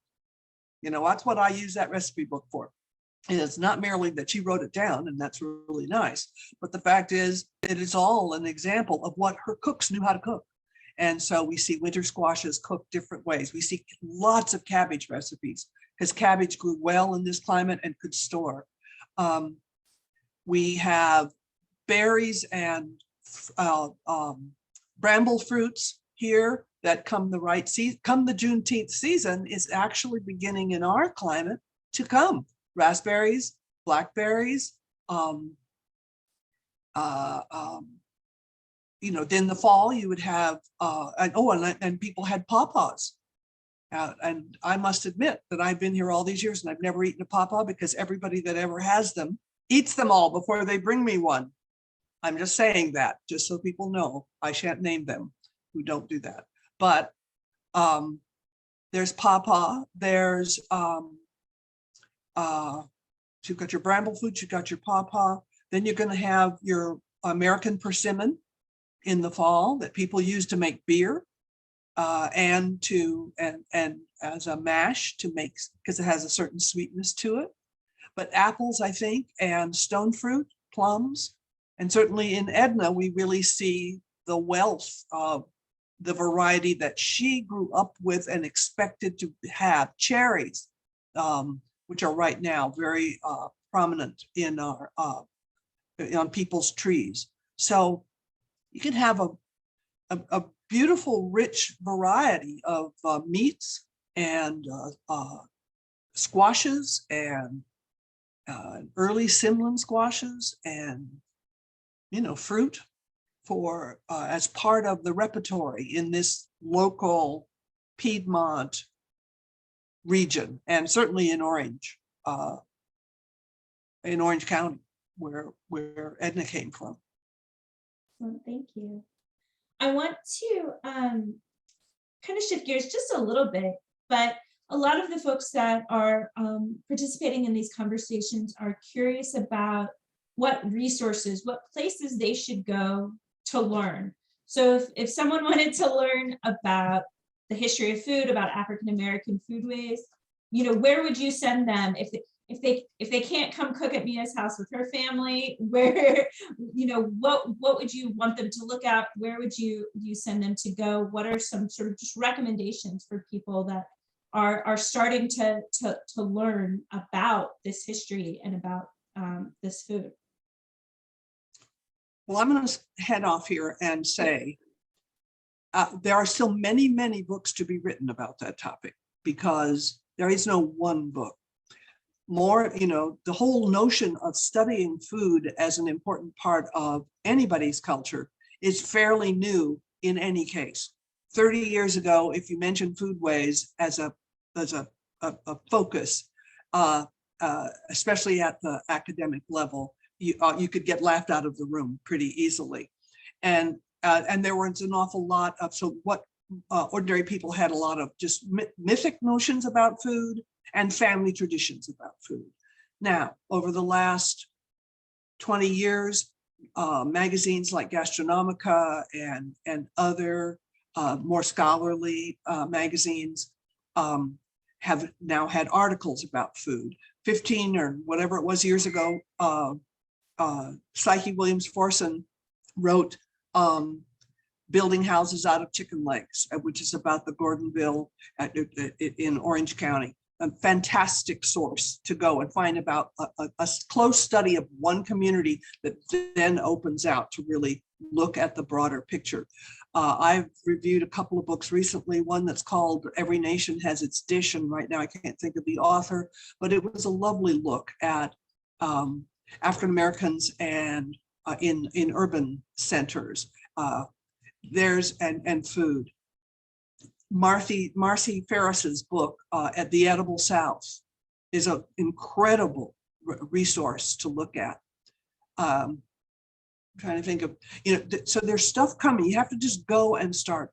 You know, that's what I use that recipe book for. And it's not merely that she wrote it down, and that's really nice, but the fact is it is all an example of what her cooks knew how to cook. And so we see winter squashes cooked different ways. We see lots of cabbage recipes because cabbage grew well in this climate and could store. We have berries and bramble fruits here that come the right season. Come the Juneteenth season is actually beginning in our climate to come. Raspberries, blackberries, you know, then the fall you would have, and people had pawpaws. And I must admit that I've been here all these years and I've never eaten a pawpaw because everybody that ever has them eats them all before they bring me one. I'm just saying that, just so people know. I shan't name them who don't do that. But there's pawpaw, there's, you've got your bramble fruit, you've got your pawpaw, then you're going to have your American persimmon in the fall that people use to make beer. And as a mash to make, because it has a certain sweetness to it. But apples, I think, and stone fruit, plums, and certainly in Edna, we really see the wealth of the variety that she grew up with and expected to have. Cherries, which are right now very prominent in our on people's trees. So you can have a beautiful, rich variety of meats and squashes and early Simlin squashes and, you know, fruit for as part of the repertory in this local Piedmont region, and certainly in Orange County, where Edna came from. Well, thank you. I want to kind of shift gears just a little bit, but a lot of the folks that are participating in these conversations are curious about what resources, what places they should go to learn. So if someone wanted to learn about the history of food, about African-American foodways, you know, where would you send them if they can't come cook at Mia's house with her family? Where, you know, what would you want them to look at? Where would you send them to go? What are some sort of just recommendations for people that are starting to learn about this history and about this food? Well, I'm going to head off here and say there are still many, many books to be written about that topic because there is no one book. More, you know, the whole notion of studying food as an important part of anybody's culture is fairly new in any case. 30 years ago, if you mentioned foodways as a focus, especially at the academic level, you could get laughed out of the room pretty easily. And there was an awful lot of, so what ordinary people had a lot of just mythic notions about food and family traditions about food. Now, over the last 20 years, magazines like Gastronomica and other more scholarly magazines have now had articles about food. 15 or whatever it was years ago, Psyche Williams-Forson wrote Building Houses Out of Chicken Legs, which is about the Gordonville in Orange County. A fantastic source to go and find about a close study of one community that then opens out to really look at the broader picture. I've reviewed a couple of books recently, one that's called Every Nation Has Its Dish, and right now I can't think of the author, but it was a lovely look at African Americans and in urban centers. And food. Marcy Ferris's book, At the Edible South, is an incredible resource to look at. I'm trying to think of, so there's stuff coming. You have to just go and start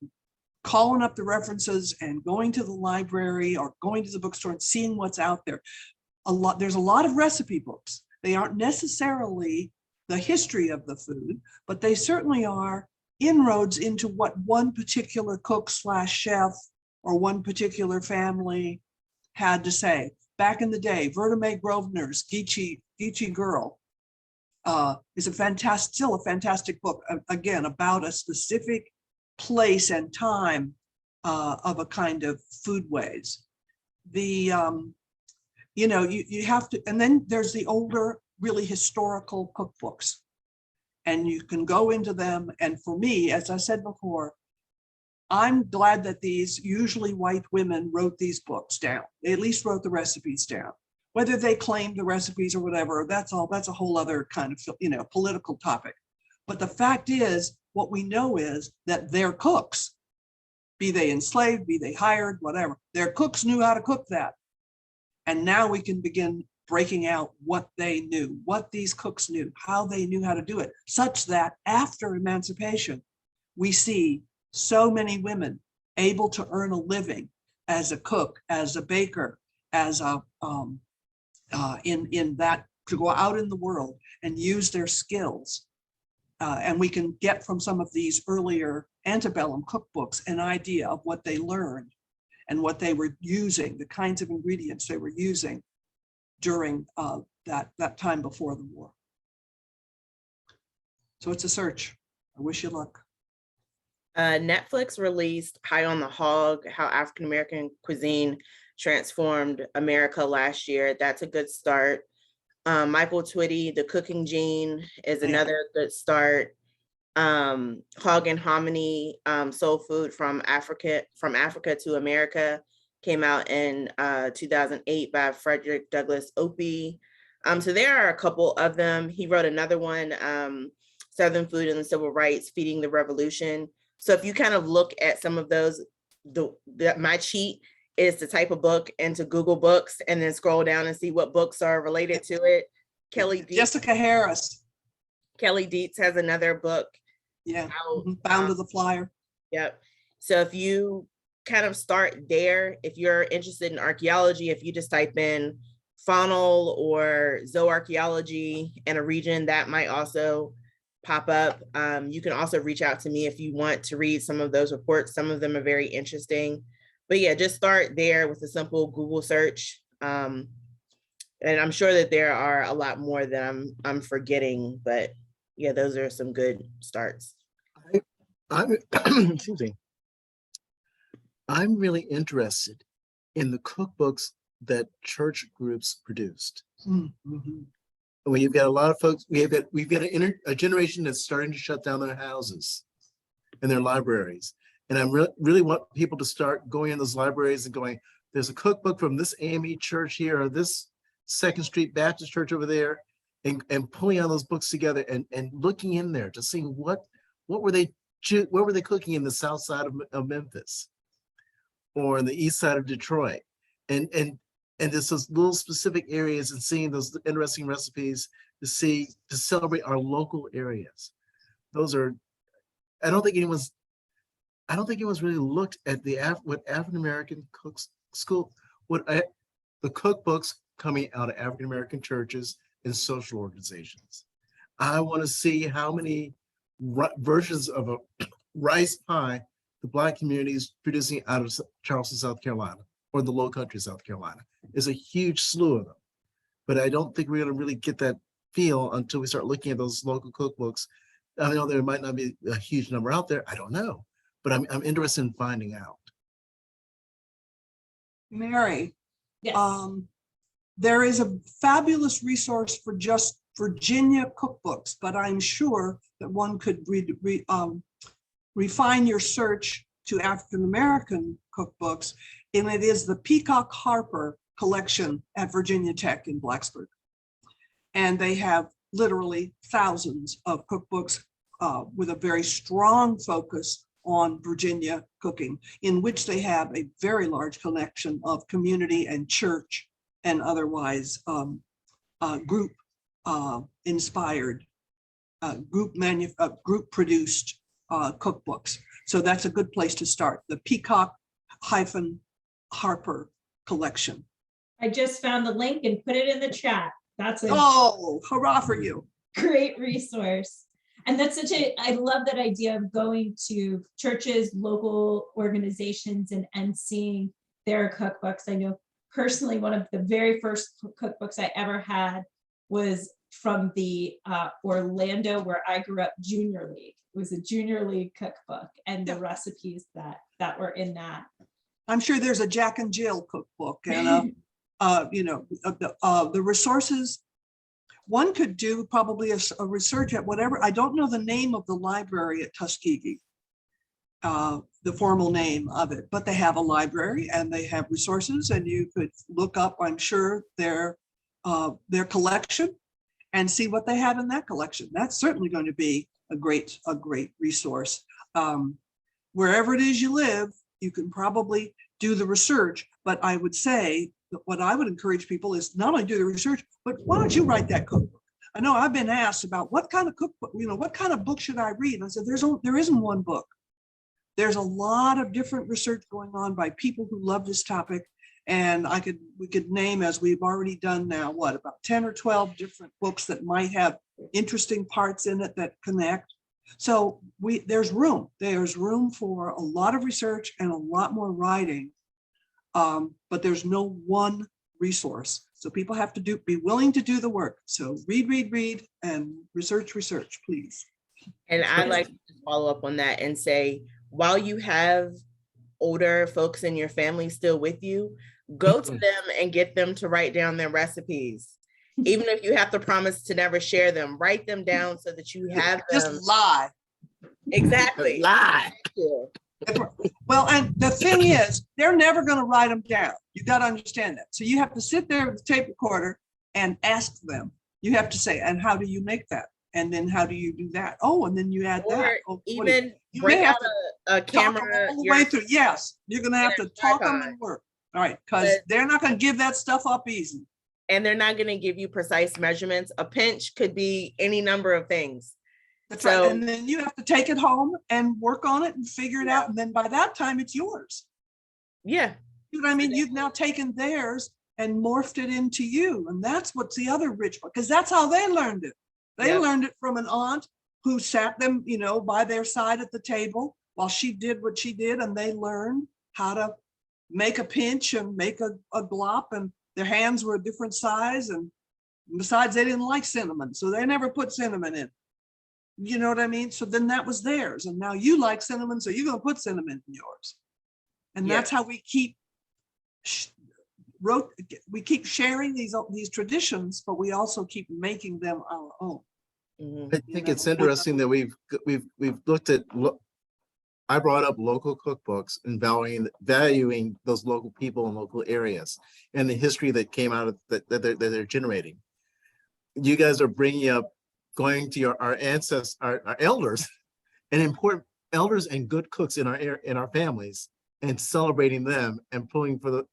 calling up the references and going to the library or going to the bookstore and seeing what's out there. There's a lot of recipe books. They aren't necessarily the history of the food, but they certainly are inroads into what one particular cook / chef or one particular family had to say. Back in the day, Verta Mae Grosvenor's Geechee Girl is still a fantastic book, again, about a specific place and time of a kind of foodways. You have to, and then there's the older, really historical cookbooks, and you can go into them. And for me, as I said before, I'm glad that these usually white women wrote these books down. They at least wrote the recipes down. Whether they claimed the recipes or whatever, that's a whole other kind of, political topic. But the fact is, what we know is that their cooks, be they enslaved, be they hired, whatever, their cooks knew how to cook that. And now we can begin breaking out what they knew, what these cooks knew, how they knew how to do it, such that after emancipation, we see so many women able to earn a living as a cook, as a baker, as a in that, to go out in the world and use their skills. And we can get from some of these earlier antebellum cookbooks an idea of what they learned and what they were using, the kinds of ingredients they were using during that time before the war. So it's a search. I wish you luck. Netflix released High on the Hog, How African American Cuisine Transformed America last year. That's a good start. Michael Twitty, The Cooking Gene is another good start. Hog and Hominy, Soul Food from Africa to America, came out in 2008 by Frederick Douglass Opie. So there are a couple of them. He wrote another one, Southern Food and the Civil Rights, Feeding the Revolution. So if you kind of look at some of those, my cheat is to type a book into Google Books and then scroll down and see what books are related to it. Jessica Harris. Kelly Dietz has another book. Yeah, Bound to the Flyer. Yep. So if you kind of start there, if you're interested in archaeology, if you just type in faunal or zooarchaeology in a region, that might also pop up. You can also reach out to me if you want to read some of those reports. Some of them are very interesting. But yeah, just start there with a simple Google search. And I'm sure that there are a lot more that I'm forgetting, but yeah, those are some good starts. Excuse me. I'm really interested in the cookbooks that church groups produced. Mm-hmm. When you've got a lot of folks, we've got a generation that's starting to shut down their houses and their libraries. And I really want people to start going in those libraries and going, there's a cookbook from this AME church here, or this Second Street Baptist church over there, and pulling on those books together and looking in there to see what were they cooking in the south side of Memphis or in the east side of Detroit, and there's those little specific areas, and seeing those interesting recipes to celebrate our local areas. Those are, I don't think anyone's really looked at what African American cooks school, the cookbooks coming out of African American churches and social organizations. I want to see how many versions of a rice pie the Black community is producing out of Charleston, South Carolina, or the Low Country, South Carolina. There's a huge slew of them, but I don't think we're going to really get that feel until we start looking at those local cookbooks. I know there might not be a huge number out there. I don't know, but I'm interested in finding out. Mary, Yes. there is a fabulous resource for just Virginia cookbooks, but I'm sure that one could refine your search to African American cookbooks, and it is the Peacock Harper collection at Virginia Tech in Blacksburg. And they have literally thousands of cookbooks with a very strong focus on Virginia cooking, in which they have a very large collection of community and church and otherwise group inspired, group produced cookbooks. So that's a good place to start. The Peacock-Harper collection. I just found the link and put it in the chat. That's a Oh, hurrah for you. great resource. And that's I love that idea of going to churches, local organizations, and seeing their cookbooks. I know personally, one of the very first cookbooks I ever had was from the Orlando, where I grew up, Junior League. It was a Junior League cookbook, and the recipes that were in that. I'm sure there's a Jack and Jill cookbook and the resources. One could do probably a research at whatever. I don't know the name of the library at Tuskegee, the formal name of it, but they have a library and they have resources, and you could look up, I'm sure, their collection and see what they have in that collection. That's certainly going to be a great resource. Wherever it is you live, you can probably do the research, but I would say that what I would encourage people is not only do the research, but why don't you write that cookbook? I know I've been asked about what kind of cookbook, what kind of book should I read? And I said, there isn't one book. There's a lot of different research going on by people who love this topic. And we could name, as we've already done now, about 10 or 12 different books that might have interesting parts in it that connect. So there's room for a lot of research and a lot more writing, but there's no one resource. So people have to be willing to do the work. So read, and research, please. And I'd like to follow up on that and say, while you have older folks in your family still with you, go to them and get them to write down their recipes. Even if you have to promise to never share them, write them down so that you have them. Just lie. Exactly. Lie. Well, and the thing is, they're never going to write them down. You got to understand that. So you have to sit there with the tape recorder and ask them. You have to say, and how do you make that? And then how do you do that? Oh, and then you add Or that. Oh, even you bring may have out to a talk them camera. all the way through. Yes, you're going to have to talk them tripod. and work. All right, because But- they're not going to give that stuff up easy. And they're not going to give you precise measurements. A pinch could be any number of things. That's So- right. And then you have to take it home and work on it and figure it out. And then by that time, it's yours. Yeah. You know what I mean? You've now taken theirs and morphed it into you. And that's what's the other rich part, because that's how they learned it. They Yep. learned it from an aunt who sat them, by their side at the table while she did what she did. And they learned how to make a pinch and make a glop, and their hands were a different size. And besides, they didn't like cinnamon, so they never put cinnamon in. You know what I mean? So then that was theirs. And now you like cinnamon, so you're going to put cinnamon in yours. And Yeah. that's how we keep sharing these traditions, but we also keep making them our own. Mhm. I think it's interesting that we've looked at, I brought up local cookbooks and valuing those local people in local areas and the history that came out of that they're generating. You guys are bringing up going to our ancestors, our elders, and important elders and good cooks in our families, and celebrating them and pulling those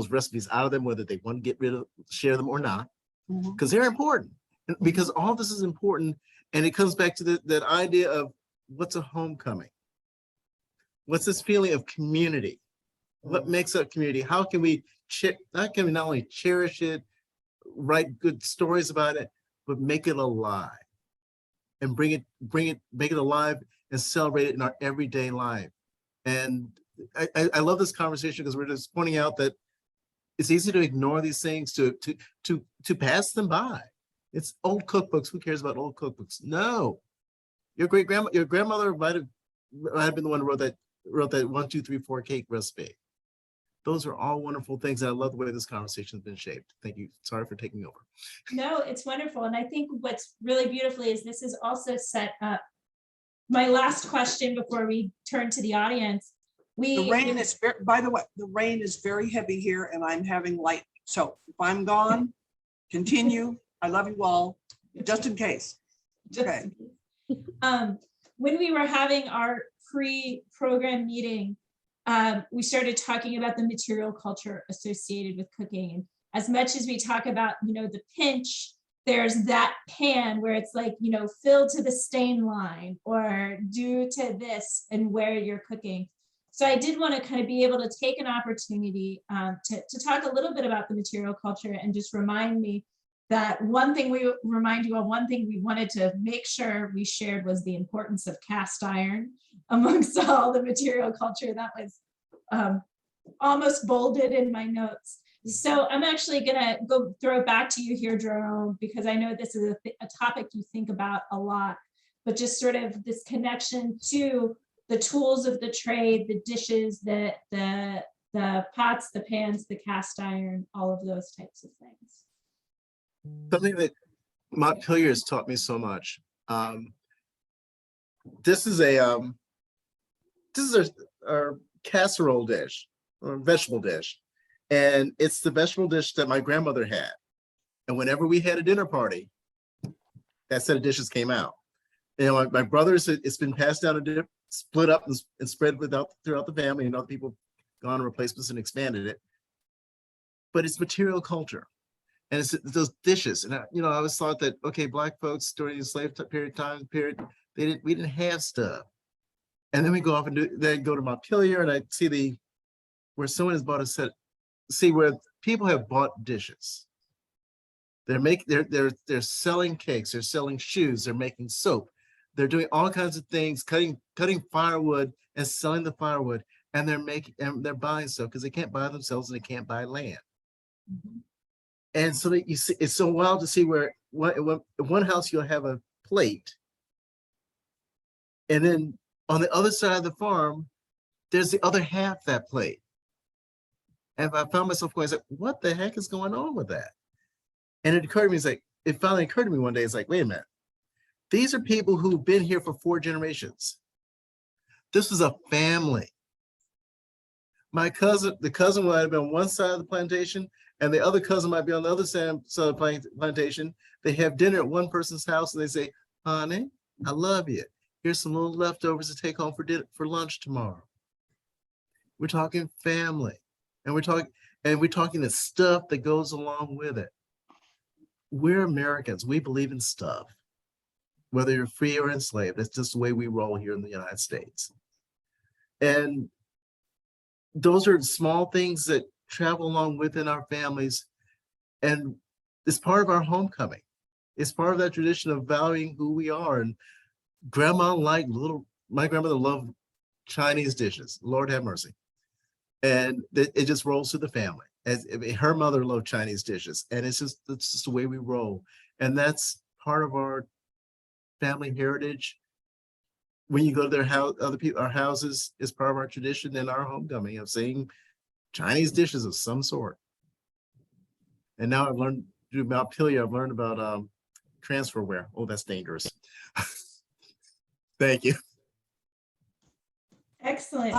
recipes out of them, whether they want to share them or not, Mhm. because they're important. Because all this is important, and it comes back to that idea of what's a homecoming? What's this feeling of community? What makes up community? How can we not only cherish it, write good stories about it, but make it alive and make it alive and celebrate it in our everyday life. And I love this conversation because we're just pointing out that it's easy to ignore these things, to pass them by. It's old cookbooks. Who cares about old cookbooks? No, your grandmother might have been the one who wrote that 1, 2, 3, 4 cake recipe. Those are all wonderful things. And I love the way this conversation has been shaped. Thank you. Sorry for taking over. No, it's wonderful. And I think what's really beautiful is this is also set up. My last question before we turn to the audience. The rain is, by the way, the rain is very heavy here and I'm having light. So if I'm gone, continue. I love you all, just in case. Okay. when we were having our pre-program meeting, we started talking about the material culture associated with cooking. And as much as we talk about, the pinch, there's that pan where it's like, fill to the stain line or do to this and where you're cooking. So I did want to kind of be able to take an opportunity to talk a little bit about the material culture and just remind me that one thing we wanted to make sure we shared was the importance of cast iron amongst all the material culture. That was almost bolded in my notes. So I'm actually gonna go throw it back to you here, Jerome, because I know this is a topic you think about a lot, but just sort of this connection to the tools of the trade, the dishes, the pots, the pans, the cast iron, all of those types of things. Something that Montpelier has taught me so much. This is our casserole dish or vegetable dish. And it's the vegetable dish that my grandmother had. And whenever we had a dinner party, that set of dishes came out. My brothers, it's been passed down and split up and spread throughout the family, and other people gone replacements and expanded it. But it's material culture. And it's those dishes. And I always thought that, okay, Black folks during the slave period, we didn't have stuff. And then we go off and go to Montpelier, and I see where someone has bought a set, see where people have bought dishes. They're selling cakes, they're selling shoes, they're making soap, they're doing all kinds of things, cutting firewood and selling the firewood, and they're buying stuff because they can't buy themselves and they can't buy land. Mm-hmm. And so that you see, it's so wild to see where one house you'll have a plate, and then on the other side of the farm, there's the other half that plate. And I found myself going, what the heck is going on with that? And it finally occurred to me one day, it's like, wait a minute. These are people who've been here for 4 generations. This is a family. The cousin might have been on one side of the plantation, and the other cousin might be on the other side of the plantation. They have dinner at one person's house, and they say, honey, I love you. Here's some little leftovers to take home for lunch tomorrow. We're talking family. And we're talking the stuff that goes along with it. We're Americans. We believe in stuff, whether you're free or enslaved. That's just the way we roll here in the United States. And those are small things that travel along within our families, and it's part of our homecoming. It's part of that tradition of valuing who we are. And my grandmother loved Chinese dishes. Lord have mercy. And it just rolls through the family. Her mother loved Chinese dishes, and it's just the way we roll. And that's part of our family heritage. When you go to their house, our houses is part of our tradition and our homecoming of saying Chinese dishes of some sort. And now I've learned through Montpelier, I've learned about transferware. Oh, that's dangerous. Thank you. Excellent.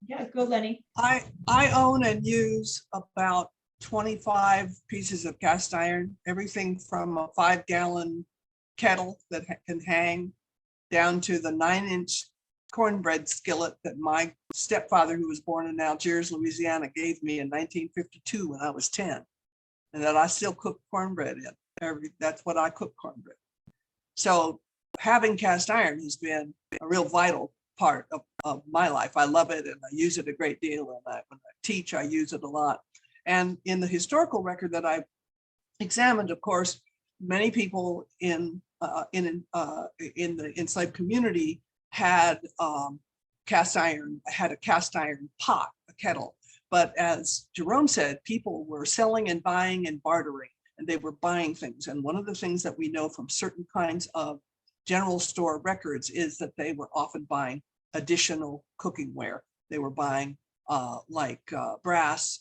Yeah, go Leni. I own and use about 25 pieces of cast iron, everything from a 5-gallon kettle that can hang down to the 9-inch cornbread skillet that my stepfather, who was born in Algiers, Louisiana, gave me in 1952 when I was 10, and that I still cook cornbread in. That's what I cook cornbread. So having cast iron has been a real vital part of my life. I love it and I use it a great deal. And when I teach, I use it a lot. And in the historical record that I examined, of course, many people in the enslaved community had cast iron, had a cast iron pot, a kettle. But as Jerome said, people were selling and buying and bartering, and they were buying things. And one of the things that we know from certain kinds of general store records is that they were often buying additional cooking ware. They were buying brass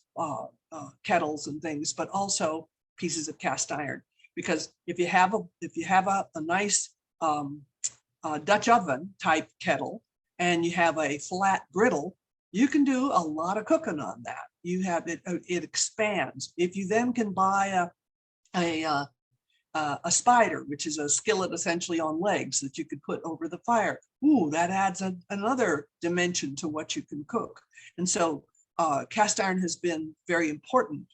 kettles and things, but also pieces of cast iron. Because if you have a nice Dutch oven type kettle and you have a flat griddle, you can do a lot of cooking on that. You have it expands. If you then can buy a spider, which is a skillet essentially on legs that you could put over the fire. Ooh, that adds another dimension to what you can cook. And so cast iron has been very important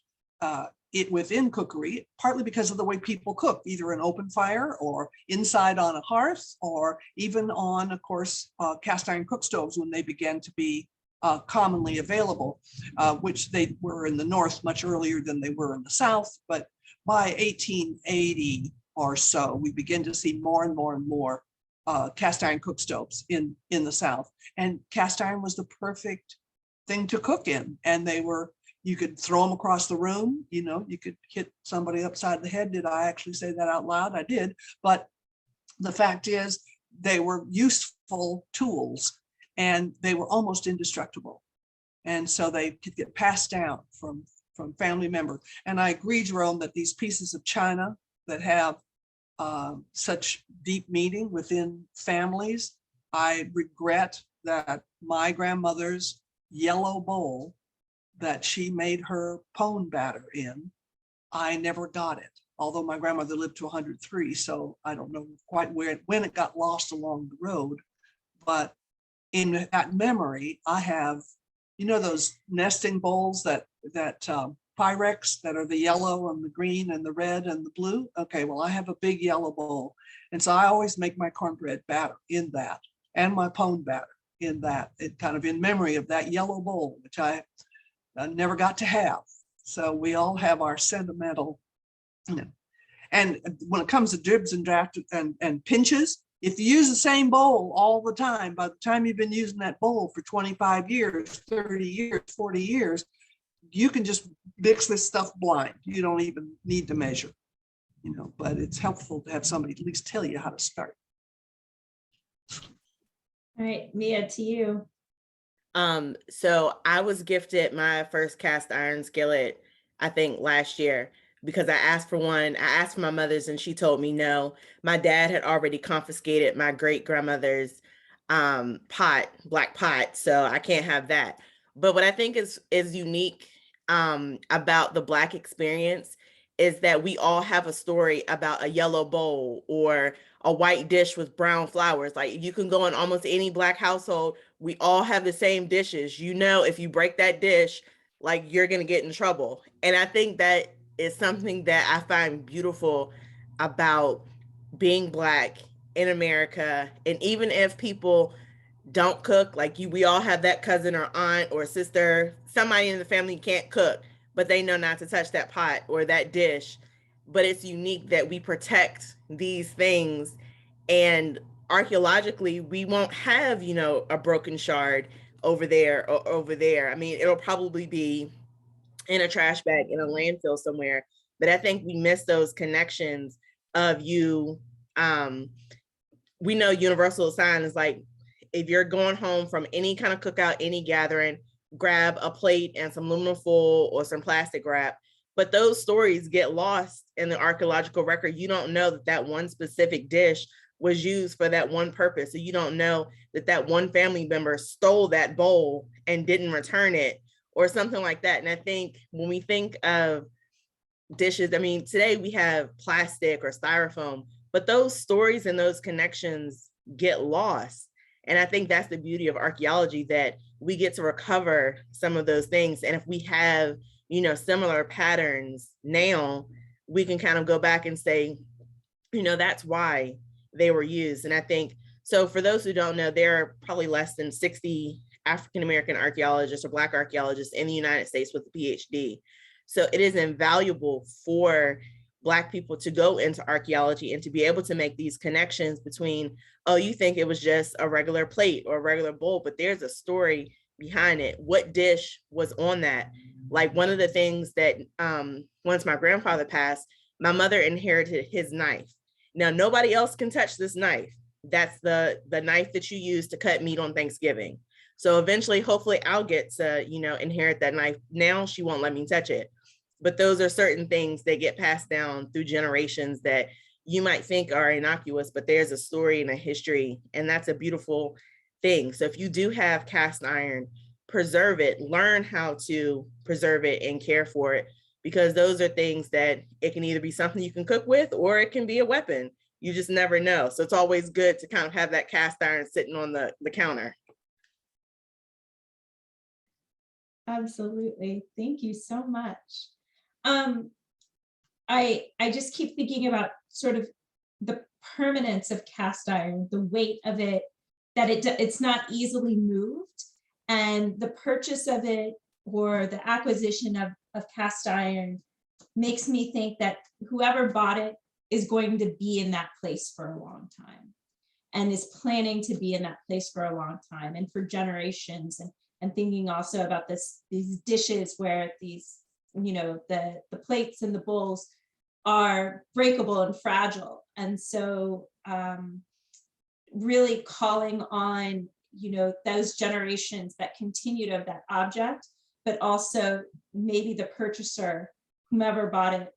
within cookery, partly because of the way people cook, either an open fire or inside on a hearth, or even on, of course, cast iron cook stoves when they began to be commonly available, which they were in the North much earlier than they were in the South. But by 1880 or so, we begin to see more and more and more cast iron cook stoves in the South. And cast iron was the perfect thing to cook in. And you could throw them across the room, you could hit somebody upside the head. Did I actually say that out loud? I did. But the fact is, they were useful tools and they were almost indestructible. And so they could get passed down from family member. And I agree, Jerome, that these pieces of china that have such deep meaning within families, I regret that my grandmother's yellow bowl that she made her pone batter in, I never got it. Although my grandmother lived to 103, so I don't know quite when it got lost along the road. But in that memory, I have, those nesting bowls that Pyrex that are the yellow and the green and the red and the blue. Okay, well, I have a big yellow bowl. And so I always make my cornbread batter in that and my pone batter in that, it kind of in memory of that yellow bowl, which I never got to have. So we all have our sentimental, and when it comes to dribs and drafts and pinches, if you use the same bowl all the time, by the time you've been using that bowl for 25 years, 30 years, 40 years, you can just mix this stuff blind. You don't even need to measure, but it's helpful to have somebody at least tell you how to start. All right, Mia, to you. So I was gifted my first cast iron skillet, I think last year, because I asked for one. I asked for my mother's and she told me no. My dad had already confiscated my great grandmother's black pot, so I can't have that. But what I think is unique about the Black experience is that we all have a story about a yellow bowl or a white dish with brown flowers. Like, you can go in almost any Black household, we all have the same dishes. If you break that dish, like, you're gonna get in trouble. And I think that is something that I find beautiful about being Black in America. And even if people don't cook, we all have that cousin or aunt or sister, somebody in the family can't cook, but they know not to touch that pot or that dish. But it's unique that we protect these things, and archaeologically we won't have, a broken shard over there or over there. I mean, it'll probably be in a trash bag in a landfill somewhere, but I think we miss those connections of we know universal sign is like, if you're going home from any kind of cookout, any gathering, grab a plate and some aluminum foil or some plastic wrap. But those stories get lost in the archaeological record. You don't know that one specific dish was used for that one purpose. So you don't know that one family member stole that bowl and didn't return it or something like that. And I think when we think of dishes, I mean, today we have plastic or styrofoam, but those stories and those connections get lost. And I think that's the beauty of archaeology, that we get to recover some of those things. And if we have, similar patterns now, we can kind of go back and say, that's why they were used. And I think, so for those who don't know, there are probably less than 60 African-American archaeologists or Black archaeologists in the United States with a PhD. So it is invaluable for Black people to go into archaeology and to be able to make these connections between, oh, you think it was just a regular plate or a regular bowl, but there's a story behind it. What dish was on that? Like, one of the things that once my grandfather passed, my mother inherited his knife. Now, nobody else can touch this knife. That's the knife that you use to cut meat on Thanksgiving. So eventually, hopefully I'll get to, inherit that knife. Now she won't let me touch it. But those are certain things that get passed down through generations that you might think are innocuous, but there's a story and a history, and that's a beautiful thing. So if you do have cast iron, preserve it, learn how to preserve it and care for it, because those are things that it can either be something you can cook with, or it can be a weapon. You just never know. So it's always good to kind of have that cast iron sitting on the counter. Absolutely. Thank you so much. I just keep thinking about sort of the permanence of cast iron, the weight of it, that it's not easily moved, and the purchase of it or the acquisition of cast iron makes me think that whoever bought it is going to be in that place for a long time, and is planning to be in that place for a long time and for generations. And thinking also about these dishes where these, you know, the plates and the bowls are breakable and fragile. And so really calling on, you know, those generations that continued of that object, but also maybe the purchaser, whomever bought it,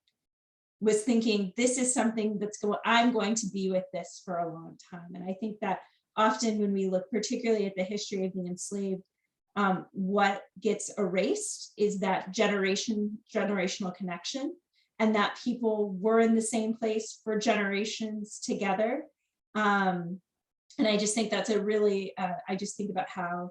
was thinking, this is something I'm going to be with this for a long time. And I think that often when we look particularly at the history of the enslaved, what gets erased is that generational connection, and that people were in the same place for generations together. And I just think that's a really, I just think about how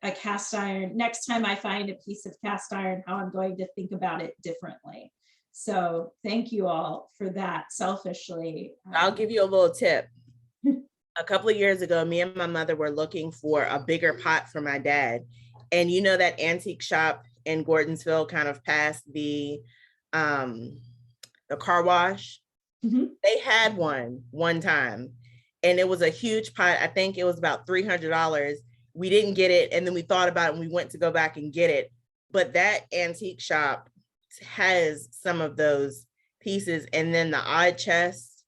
a cast iron, next time I find a piece of cast iron, how I'm going to think about it differently. So thank you all for that selfishly. I'll give you a little tip. A couple of years ago, me and my mother were looking for a bigger pot for my dad. And you know that antique shop in Gordonsville, kind of past the car wash? Mm-hmm. They had one time, and it was a huge pot. I think it was about $300. We didn't get it, and then we thought about it and we went to go back and get it. But that antique shop has some of those pieces. And then the Odd Chest,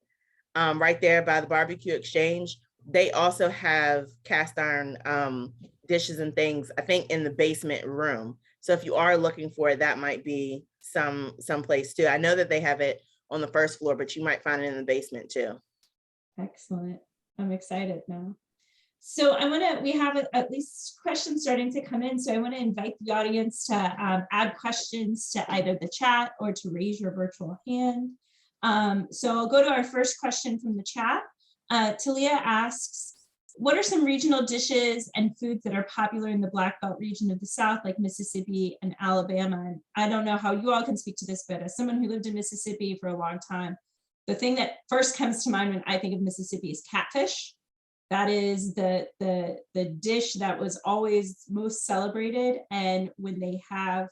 right there by the Barbecue Exchange, they also have cast iron dishes and things, I think, in the basement room. So if you are looking for it, that might be some place too. I know that they have it on the first floor, but you might find it in the basement too. Excellent. I'm excited now. So we have at least questions starting to come in. So I want to invite the audience to add questions to either the chat or to raise your virtual hand. So I'll go to our first question from the chat. Talia asks, what are some regional dishes and foods that are popular in the Black Belt region of the South, like Mississippi and Alabama? And I don't know how you all can speak to this, but as someone who lived in Mississippi for a long time, the thing that first comes to mind when I think of Mississippi is catfish. That is the dish that was always most celebrated. And when they have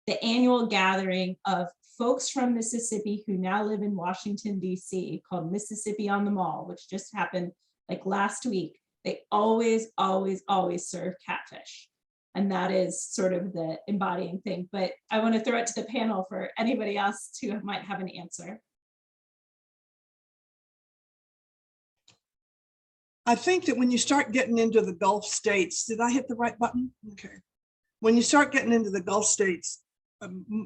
the annual gathering of folks from Mississippi who now live in Washington, D.C., called Mississippi on the Mall, which just happened like last week, they always serve catfish. And that is sort of the embodying thing. But I want to throw it to the panel for anybody else who might have an answer. I think that when you start getting into the Gulf states, did I hit the right button? Okay. When you start getting into the Gulf states,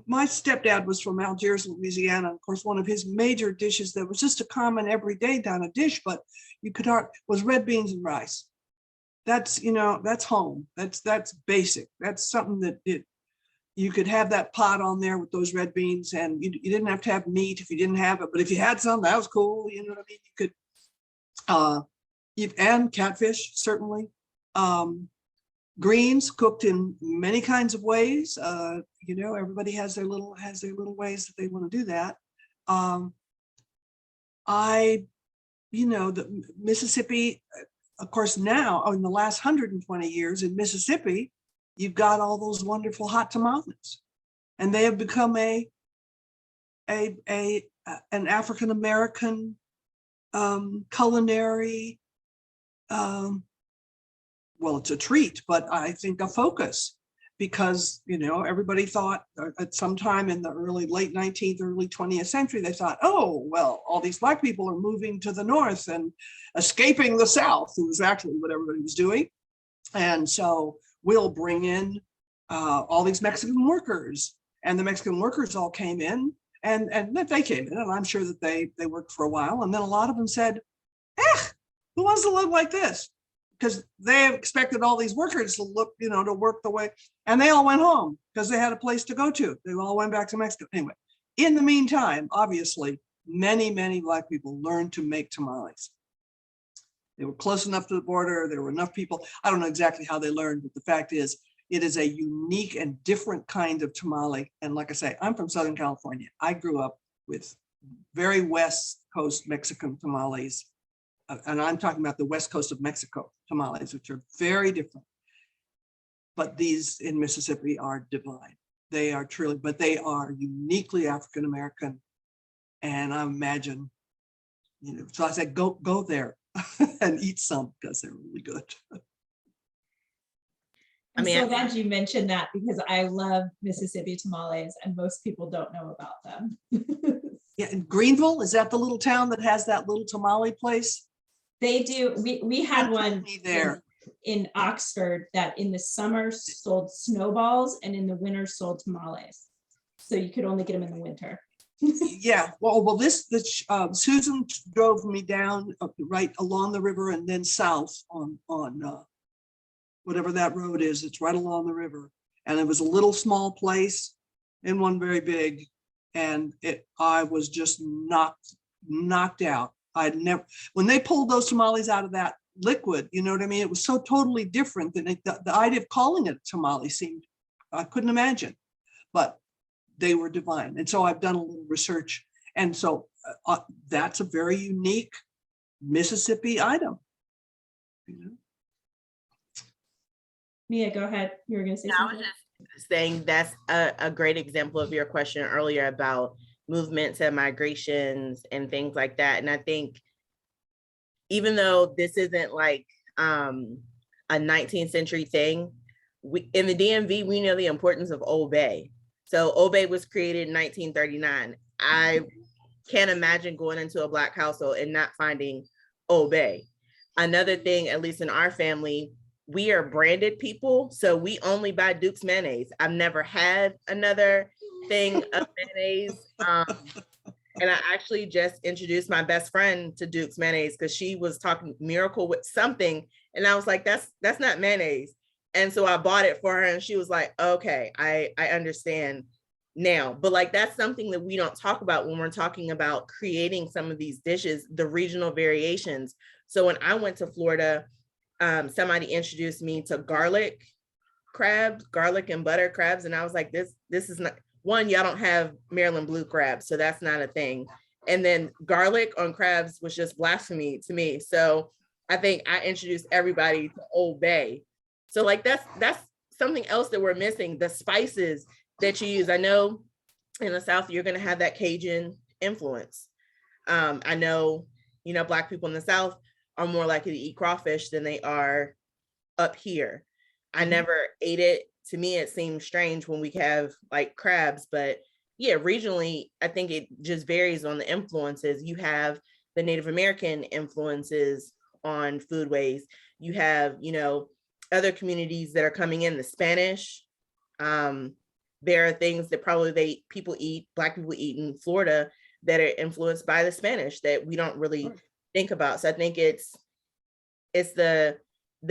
my stepdad was from Algiers, Louisiana. Of course, one of his major dishes that was just a common everyday kind of dish, but you could was red beans and rice. That's, you know, that's home. That's basic. That's something that you could have that pot on there with those red beans, and you didn't have to have meat if you didn't have it. But if you had some, that was cool. You know what I mean? You could, and catfish, certainly. Greens cooked in many kinds of ways. You know, everybody has their little ways that they want to do that. You know, the Mississippi, of course, now in the last 120 years in Mississippi, you've got all those wonderful hot tamales, and they have become an African American culinary. Well, it's a treat, but I think a focus, because, you know, everybody thought at some time in the late 19th, early 20th century, they thought, oh, well, all these Black people are moving to the North and escaping the South, who was actually what everybody was doing. And so we'll bring in all these Mexican workers, and the Mexican workers all came in, and they came in, and I'm sure that they worked for a while. And then a lot of them said, who wants to live like this? because they expected all these workers to look, to work the way, and they all went home because they had a place to go to. They all went back to Mexico. Anyway, in the meantime, obviously, many Black people learned to make tamales. They were close enough to the border. There were enough people. I don't know exactly how they learned, but the fact is, it is a unique and different kind of tamale. And like I say, I'm from Southern California. I grew up with very West Coast Mexican tamales. And I'm talking about the West Coast of Mexico tamales, which are very different. But these in Mississippi are divine. They are truly, but they are uniquely African-American. And I imagine, so I said, go there and eat some because they're really good. I'm so glad you mentioned that because I love Mississippi tamales and most people don't know about them. Yeah, in Greenville, is that the little town that has that little tamale place? They do. We had one there in Oxford that in the summer sold snowballs and in the winter sold tamales. So you could only get them in the winter. Yeah, well, Susan drove me down right along the river and then south on whatever that road is. It's right along the river, and it was a little small place and one very big, and I was just knocked out. When they pulled those tamales out of that liquid, you know what I mean? It was so totally different than the idea of calling it a tamale seemed, I couldn't imagine, but they were divine. And so I've done a little research. And so that's a very unique Mississippi item. Mia, go ahead. You were going to say something. I was just saying that's a great example of your question earlier about movements and migrations and things like that. And I think even though this isn't like a 19th century thing, in the DMV, we know the importance of Old Bay. So Old Bay was created in 1939. I can't imagine going into a Black household and not finding Old Bay. Another thing, at least in our family, we are branded people. So we only buy Duke's mayonnaise. I've never had another thing of mayonnaise. And I actually just introduced my best friend to Duke's mayonnaise because she was talking Miracle with something. And I was like, that's not mayonnaise. And so I bought it for her and she was like, okay, I understand now. But like, that's something that we don't talk about when we're talking about creating some of these dishes, the regional variations. So when I went to Florida, somebody introduced me to garlic crabs, garlic and butter crabs. And I was like, this is not, one, y'all don't have Maryland blue crabs, so that's not a thing. And then garlic on crabs was just blasphemy to me. So I think I introduced everybody to Old Bay. So like that's something else that we're missing, the spices that you use. I know in the South, you're gonna have that Cajun influence. I know, Black people in the South are more likely to eat crawfish than they are up here. I never ate it. To me, it seems strange when we have like crabs, but yeah, regionally, I think it just varies on the influences. You have the Native American influences on foodways. You have, other communities that are coming in, the Spanish. There are things that probably Black people eat in Florida that are influenced by the Spanish that we don't really think about. So I think it's the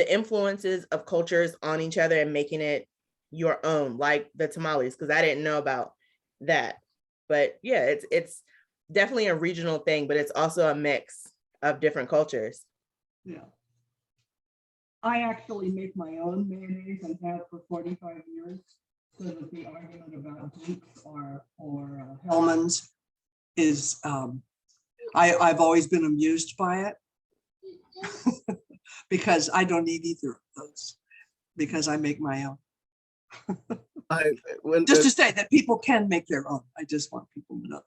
influences of cultures on each other and making it your own, like the tamales, because I didn't know about that. But yeah, it's definitely a regional thing, but it's also a mix of different cultures. Yeah. I actually make my own mayonnaise and have for 45 years, so that the argument about Duke's or Hellman's is, I've always been amused by it because I don't need either of those because I make my own. Just to say that people can make their own. I just want people to know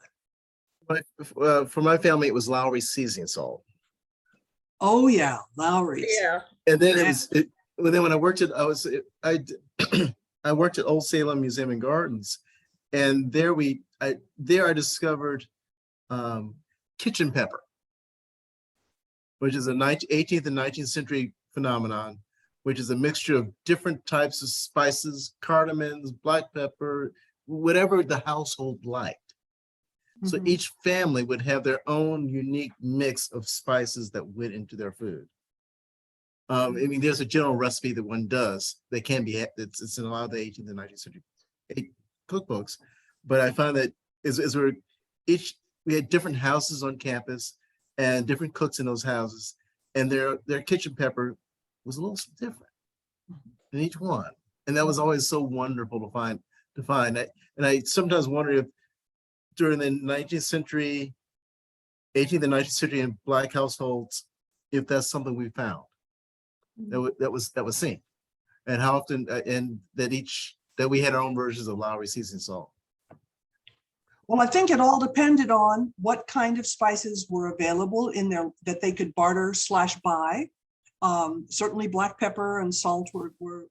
that. For my family, it was Lowry seasoning salt. Oh yeah, Lowry's. Yeah. And then then when I worked I worked at Old Salem Museum and Gardens, and there I discovered kitchen pepper, which is a 18th and 19th century phenomenon, which is a mixture of different types of spices, cardamoms, black pepper, whatever the household liked. So each family would have their own unique mix of spices that went into their food. I mean, there's a general recipe that one does that can be, it's in a lot of the 18th and 19th century cookbooks. But I found that as we had different houses on campus and different cooks in those houses, and their kitchen pepper was a little different in each one. And that was always so wonderful to find. And I sometimes wonder if during the 19th century, 18th and 19th century in Black households, if that's something we found that was seen, and how often, and that we had our own versions of Lowry seasoning salt. Well, I think it all depended on what kind of spices were available in there that they could barter / buy. Certainly black pepper and salt were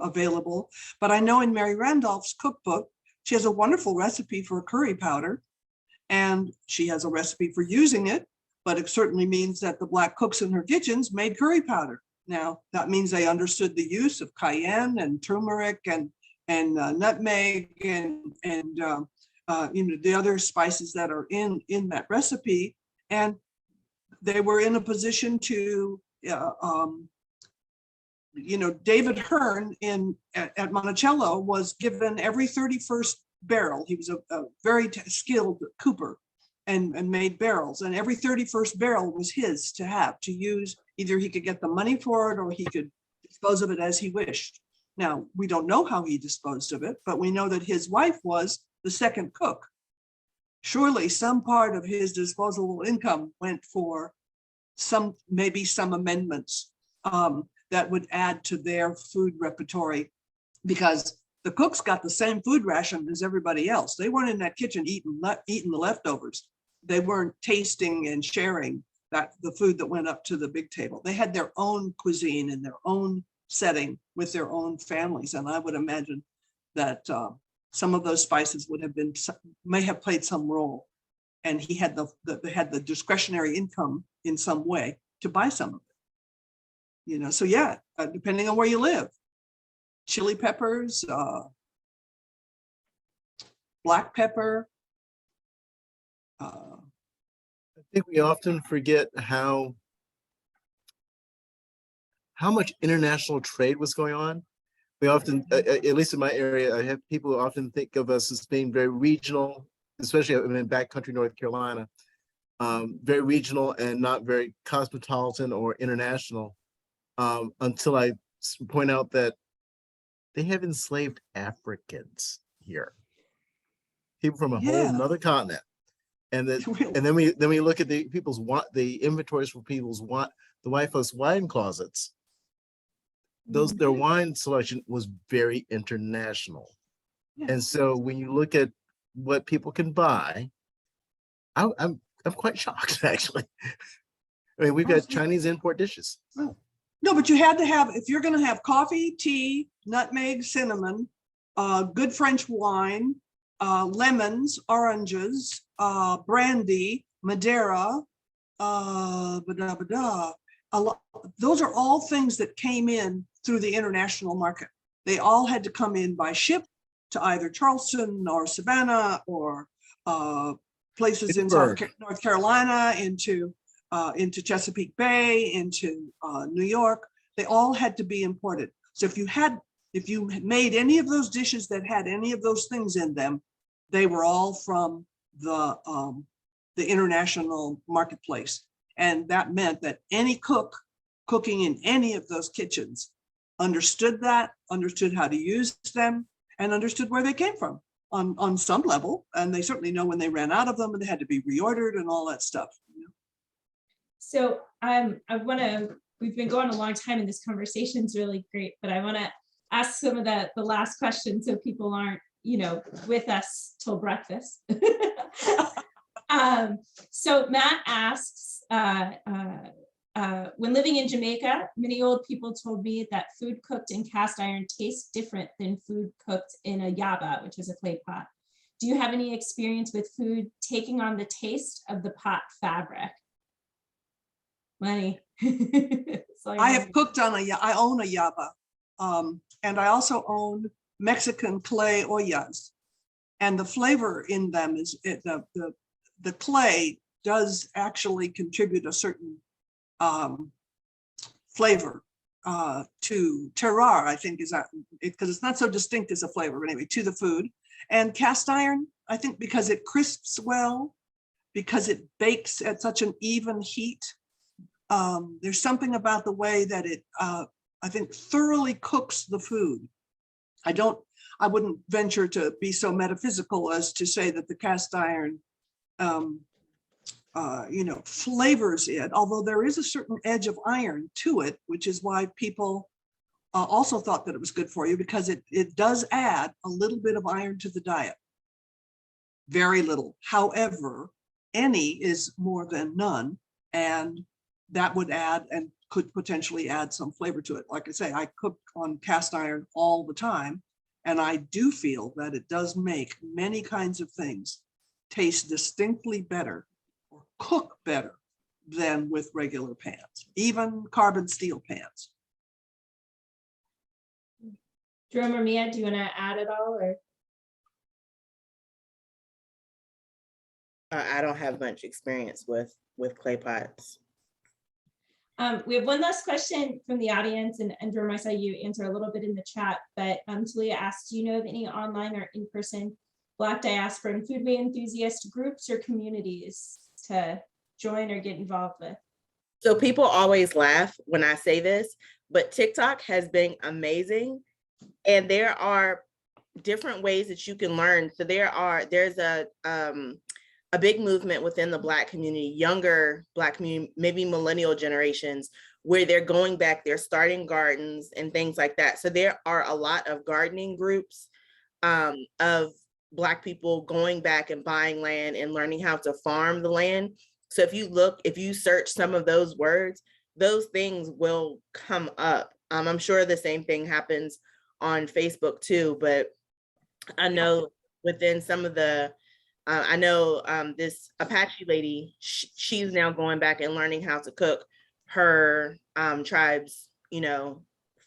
available, but I know in Mary Randolph's cookbook, she has a wonderful recipe for curry powder, and she has a recipe for using it, but it certainly means that the black cooks in her kitchens made curry powder. Now, that means they understood the use of cayenne and turmeric and nutmeg and the other spices that are in that recipe, and they were in a position to David Hearn at Monticello was given every 31st barrel. He was a very skilled cooper and made barrels, and every 31st barrel was his to use. Either he could get the money for it or he could dispose of it as he wished. Now, we don't know how he disposed of it, but we know that his wife was the second cook. Surely some part of his disposable income went for maybe some amendments that would add to their food repertory, because the cooks got the same food ration as everybody else. They weren't in that kitchen eating the leftovers. They weren't tasting and sharing the food that went up to the big table. They had their own cuisine in their own setting with their own families. And I would imagine that some of those spices may have played some role. And he had the discretionary income in some way to buy some of it. So yeah, depending on where you live, chili peppers, black pepper. I think we often forget how much international trade was going on. We often, at least in my area, I have people who often think of us as being very regional, especially in backcountry North Carolina, very regional and not very cosmopolitan or international, until I point out that they have enslaved Africans here, people from a whole another continent. And then we look at the inventories for the white folks' wine closets. Their wine selection was very international. Yeah. And so when you look at what people can buy, I'm quite shocked, actually. I mean, we've got Chinese import dishes. No, but you had to have, if you're going to have coffee, tea, nutmeg, cinnamon, good French wine, lemons, oranges, brandy, Madeira, those are all things that came in through the international market. They all had to come in by ship to either Charleston or Savannah or places in North Carolina, into Chesapeake Bay, into New York. They all had to be imported. So if you made any of those dishes that had any of those things in them, they were all from the international marketplace. And that meant that any cook cooking in any of those kitchens understood how to use them, and understood where they came from on some level. And they certainly know when they ran out of them and they had to be reordered and all that stuff. So we've been going a long time and this conversation is really great, but I want to ask some of the last questions so people aren't, with us till breakfast. So Matt asks, when living in Jamaica, many old people told me that food cooked in cast iron tastes different than food cooked in a yaba, which is a clay pot. Do you have any experience with food taking on the taste of the pot fabric? Leni. I have cooked on I own a yaba, and I also own Mexican clay ollas, and the flavor in them is the clay does actually contribute a certain flavor to terroir, I think is that because it's not so distinct as a flavor, but anyway, to the food. And cast iron, I think because it crisps well, because it bakes at such an even heat. There's something about the way that it, I think, thoroughly cooks the food. I wouldn't venture to be so metaphysical as to say that the cast iron, flavors it, although there is a certain edge of iron to it, which is why people also thought that it was good for you, because it does add a little bit of iron to the diet. Very little. However, any is more than none, and that would add and could potentially add some flavor to it. Like I say, I cook on cast iron all the time, and I do feel that it does make many kinds of things taste distinctly better or cook better than with regular pans, even carbon steel pans. Jerome or Mia, do you want to add at all, or? I don't have much experience with clay pots. We have one last question from the audience, and Jerome, I saw you answer a little bit in the chat, but Talia asked, do you know of any online or in-person Black diaspora and foodway enthusiast groups or communities to join or get involved with? So people always laugh when I say this, but TikTok has been amazing. And there are different ways that you can learn. So there's a big movement within the Black community, younger Black community, maybe millennial generations, where they're going back, they're starting gardens and things like that. So there are a lot of gardening groups of Black people going back and buying land and learning how to farm the land. So if you search some of those words, those things will come up. I'm sure the same thing happens on Facebook too, but I know within some of the, this Apache lady, she's now going back and learning how to cook her tribe's,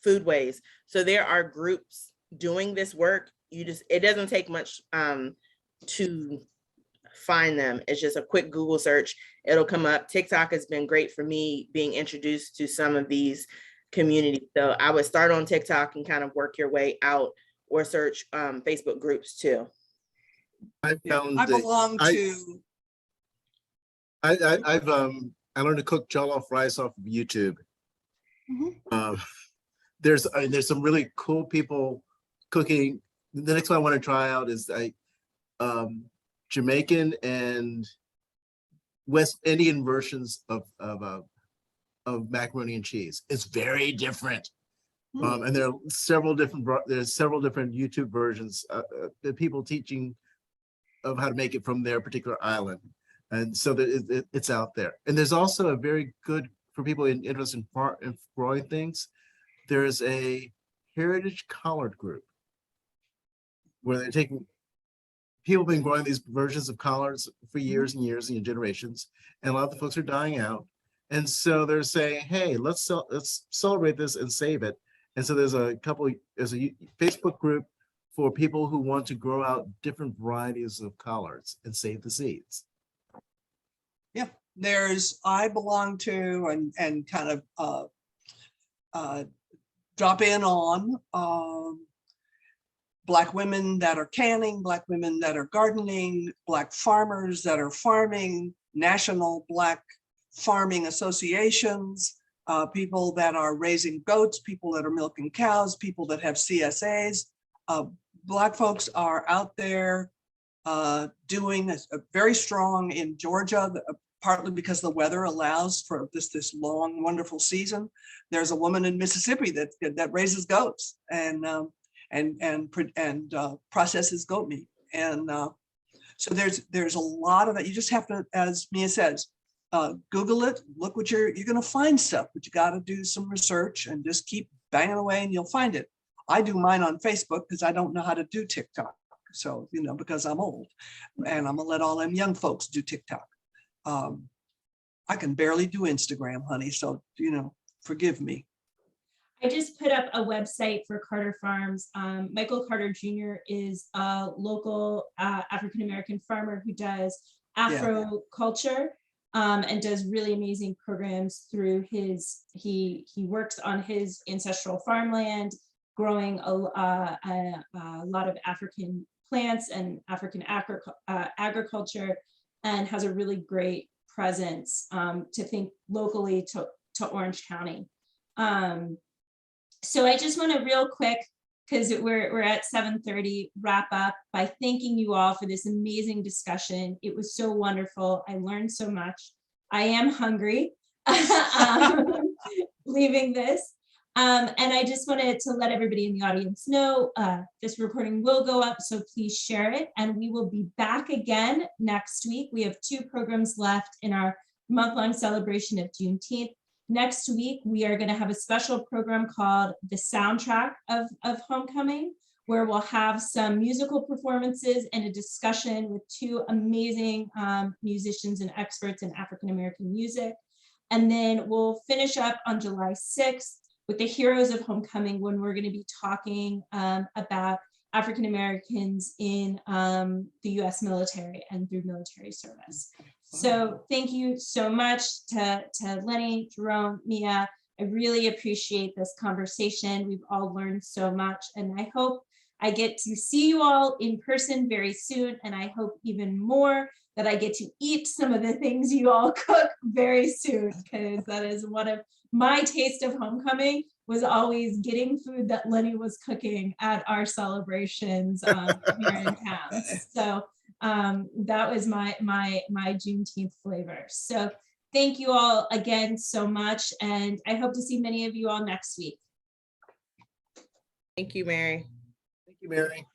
foodways. So there are groups doing this work. It doesn't take much to find them. It's just a quick Google search. It'll come up. TikTok has been great for me being introduced to some of these communities. So I would start on TikTok and kind of work your way out, or search Facebook groups too. I learned to cook jollof rice off of YouTube. Mm-hmm. There's some really cool people cooking. The next one I want to try out is Jamaican and West Indian versions of macaroni and cheese. It's very different. And there are several different YouTube versions that people teaching of how to make it from their particular island. And so that it's out there. And there's also a very good, for people interested in growing things, there's a heritage collard group where they're taking, people have been growing these versions of collards for years and years and generations, and a lot of the folks are dying out. And so they're saying, hey, let's celebrate this and save it. And so there's a Facebook group for people who want to grow out different varieties of collards and save the seeds. Yeah, I belong to and kind of drop in on Black women that are canning, Black women that are gardening, Black farmers that are farming, national Black farming associations, people that are raising goats, people that are milking cows, people that have CSAs. Black folks are out there doing very strong in Georgia, partly because the weather allows for this long, wonderful season. There's a woman in Mississippi that raises goats and processes goat meat. And so there's a lot of that. You just have to, as Mia says, Google it, look what you're going to find stuff, but you got to do some research and just keep banging away and you'll find it. I do mine on Facebook because I don't know how to do TikTok. So, because I'm old and I'm gonna let all them young folks do TikTok. I can barely do Instagram, honey. So, forgive me. I just put up a website for Carter Farms. Michael Carter Jr. is a local African-American farmer who does Afro culture. and does really amazing programs through he works on his ancestral farmland, growing a lot of African plants and African agriculture, and has a really great presence to think locally to Orange County. So I just want to real quick, because we're at 7:30, wrap up by thanking you all for this amazing discussion. It was so wonderful. I learned so much. I am hungry leaving this. And I just wanted to let everybody in the audience know this recording will go up, so please share it. And we will be back again next week. We have 2 programs left in our month-long celebration of Juneteenth. Next week, we are going to have a special program called The Soundtrack of Homecoming, where we'll have some musical performances and a discussion with 2 amazing musicians and experts in African-American music. And then we'll finish up on July 6th with the Heroes of Homecoming, when we're going to be talking about African-Americans in the US military and through military service. So thank you so much to Leni, Jerome, Mia. I really appreciate this conversation. We've all learned so much, and I hope I get to see you all in person very soon. And I hope even more that I get to eat some of the things you all cook very soon, because that is one of my taste of homecoming, was always getting food that Leni was cooking at our celebrations here in town. So that was my Juneteenth flavor. So thank you all again so much, and I hope to see many of you all next week. Thank you, Mary. Thank you, Mary.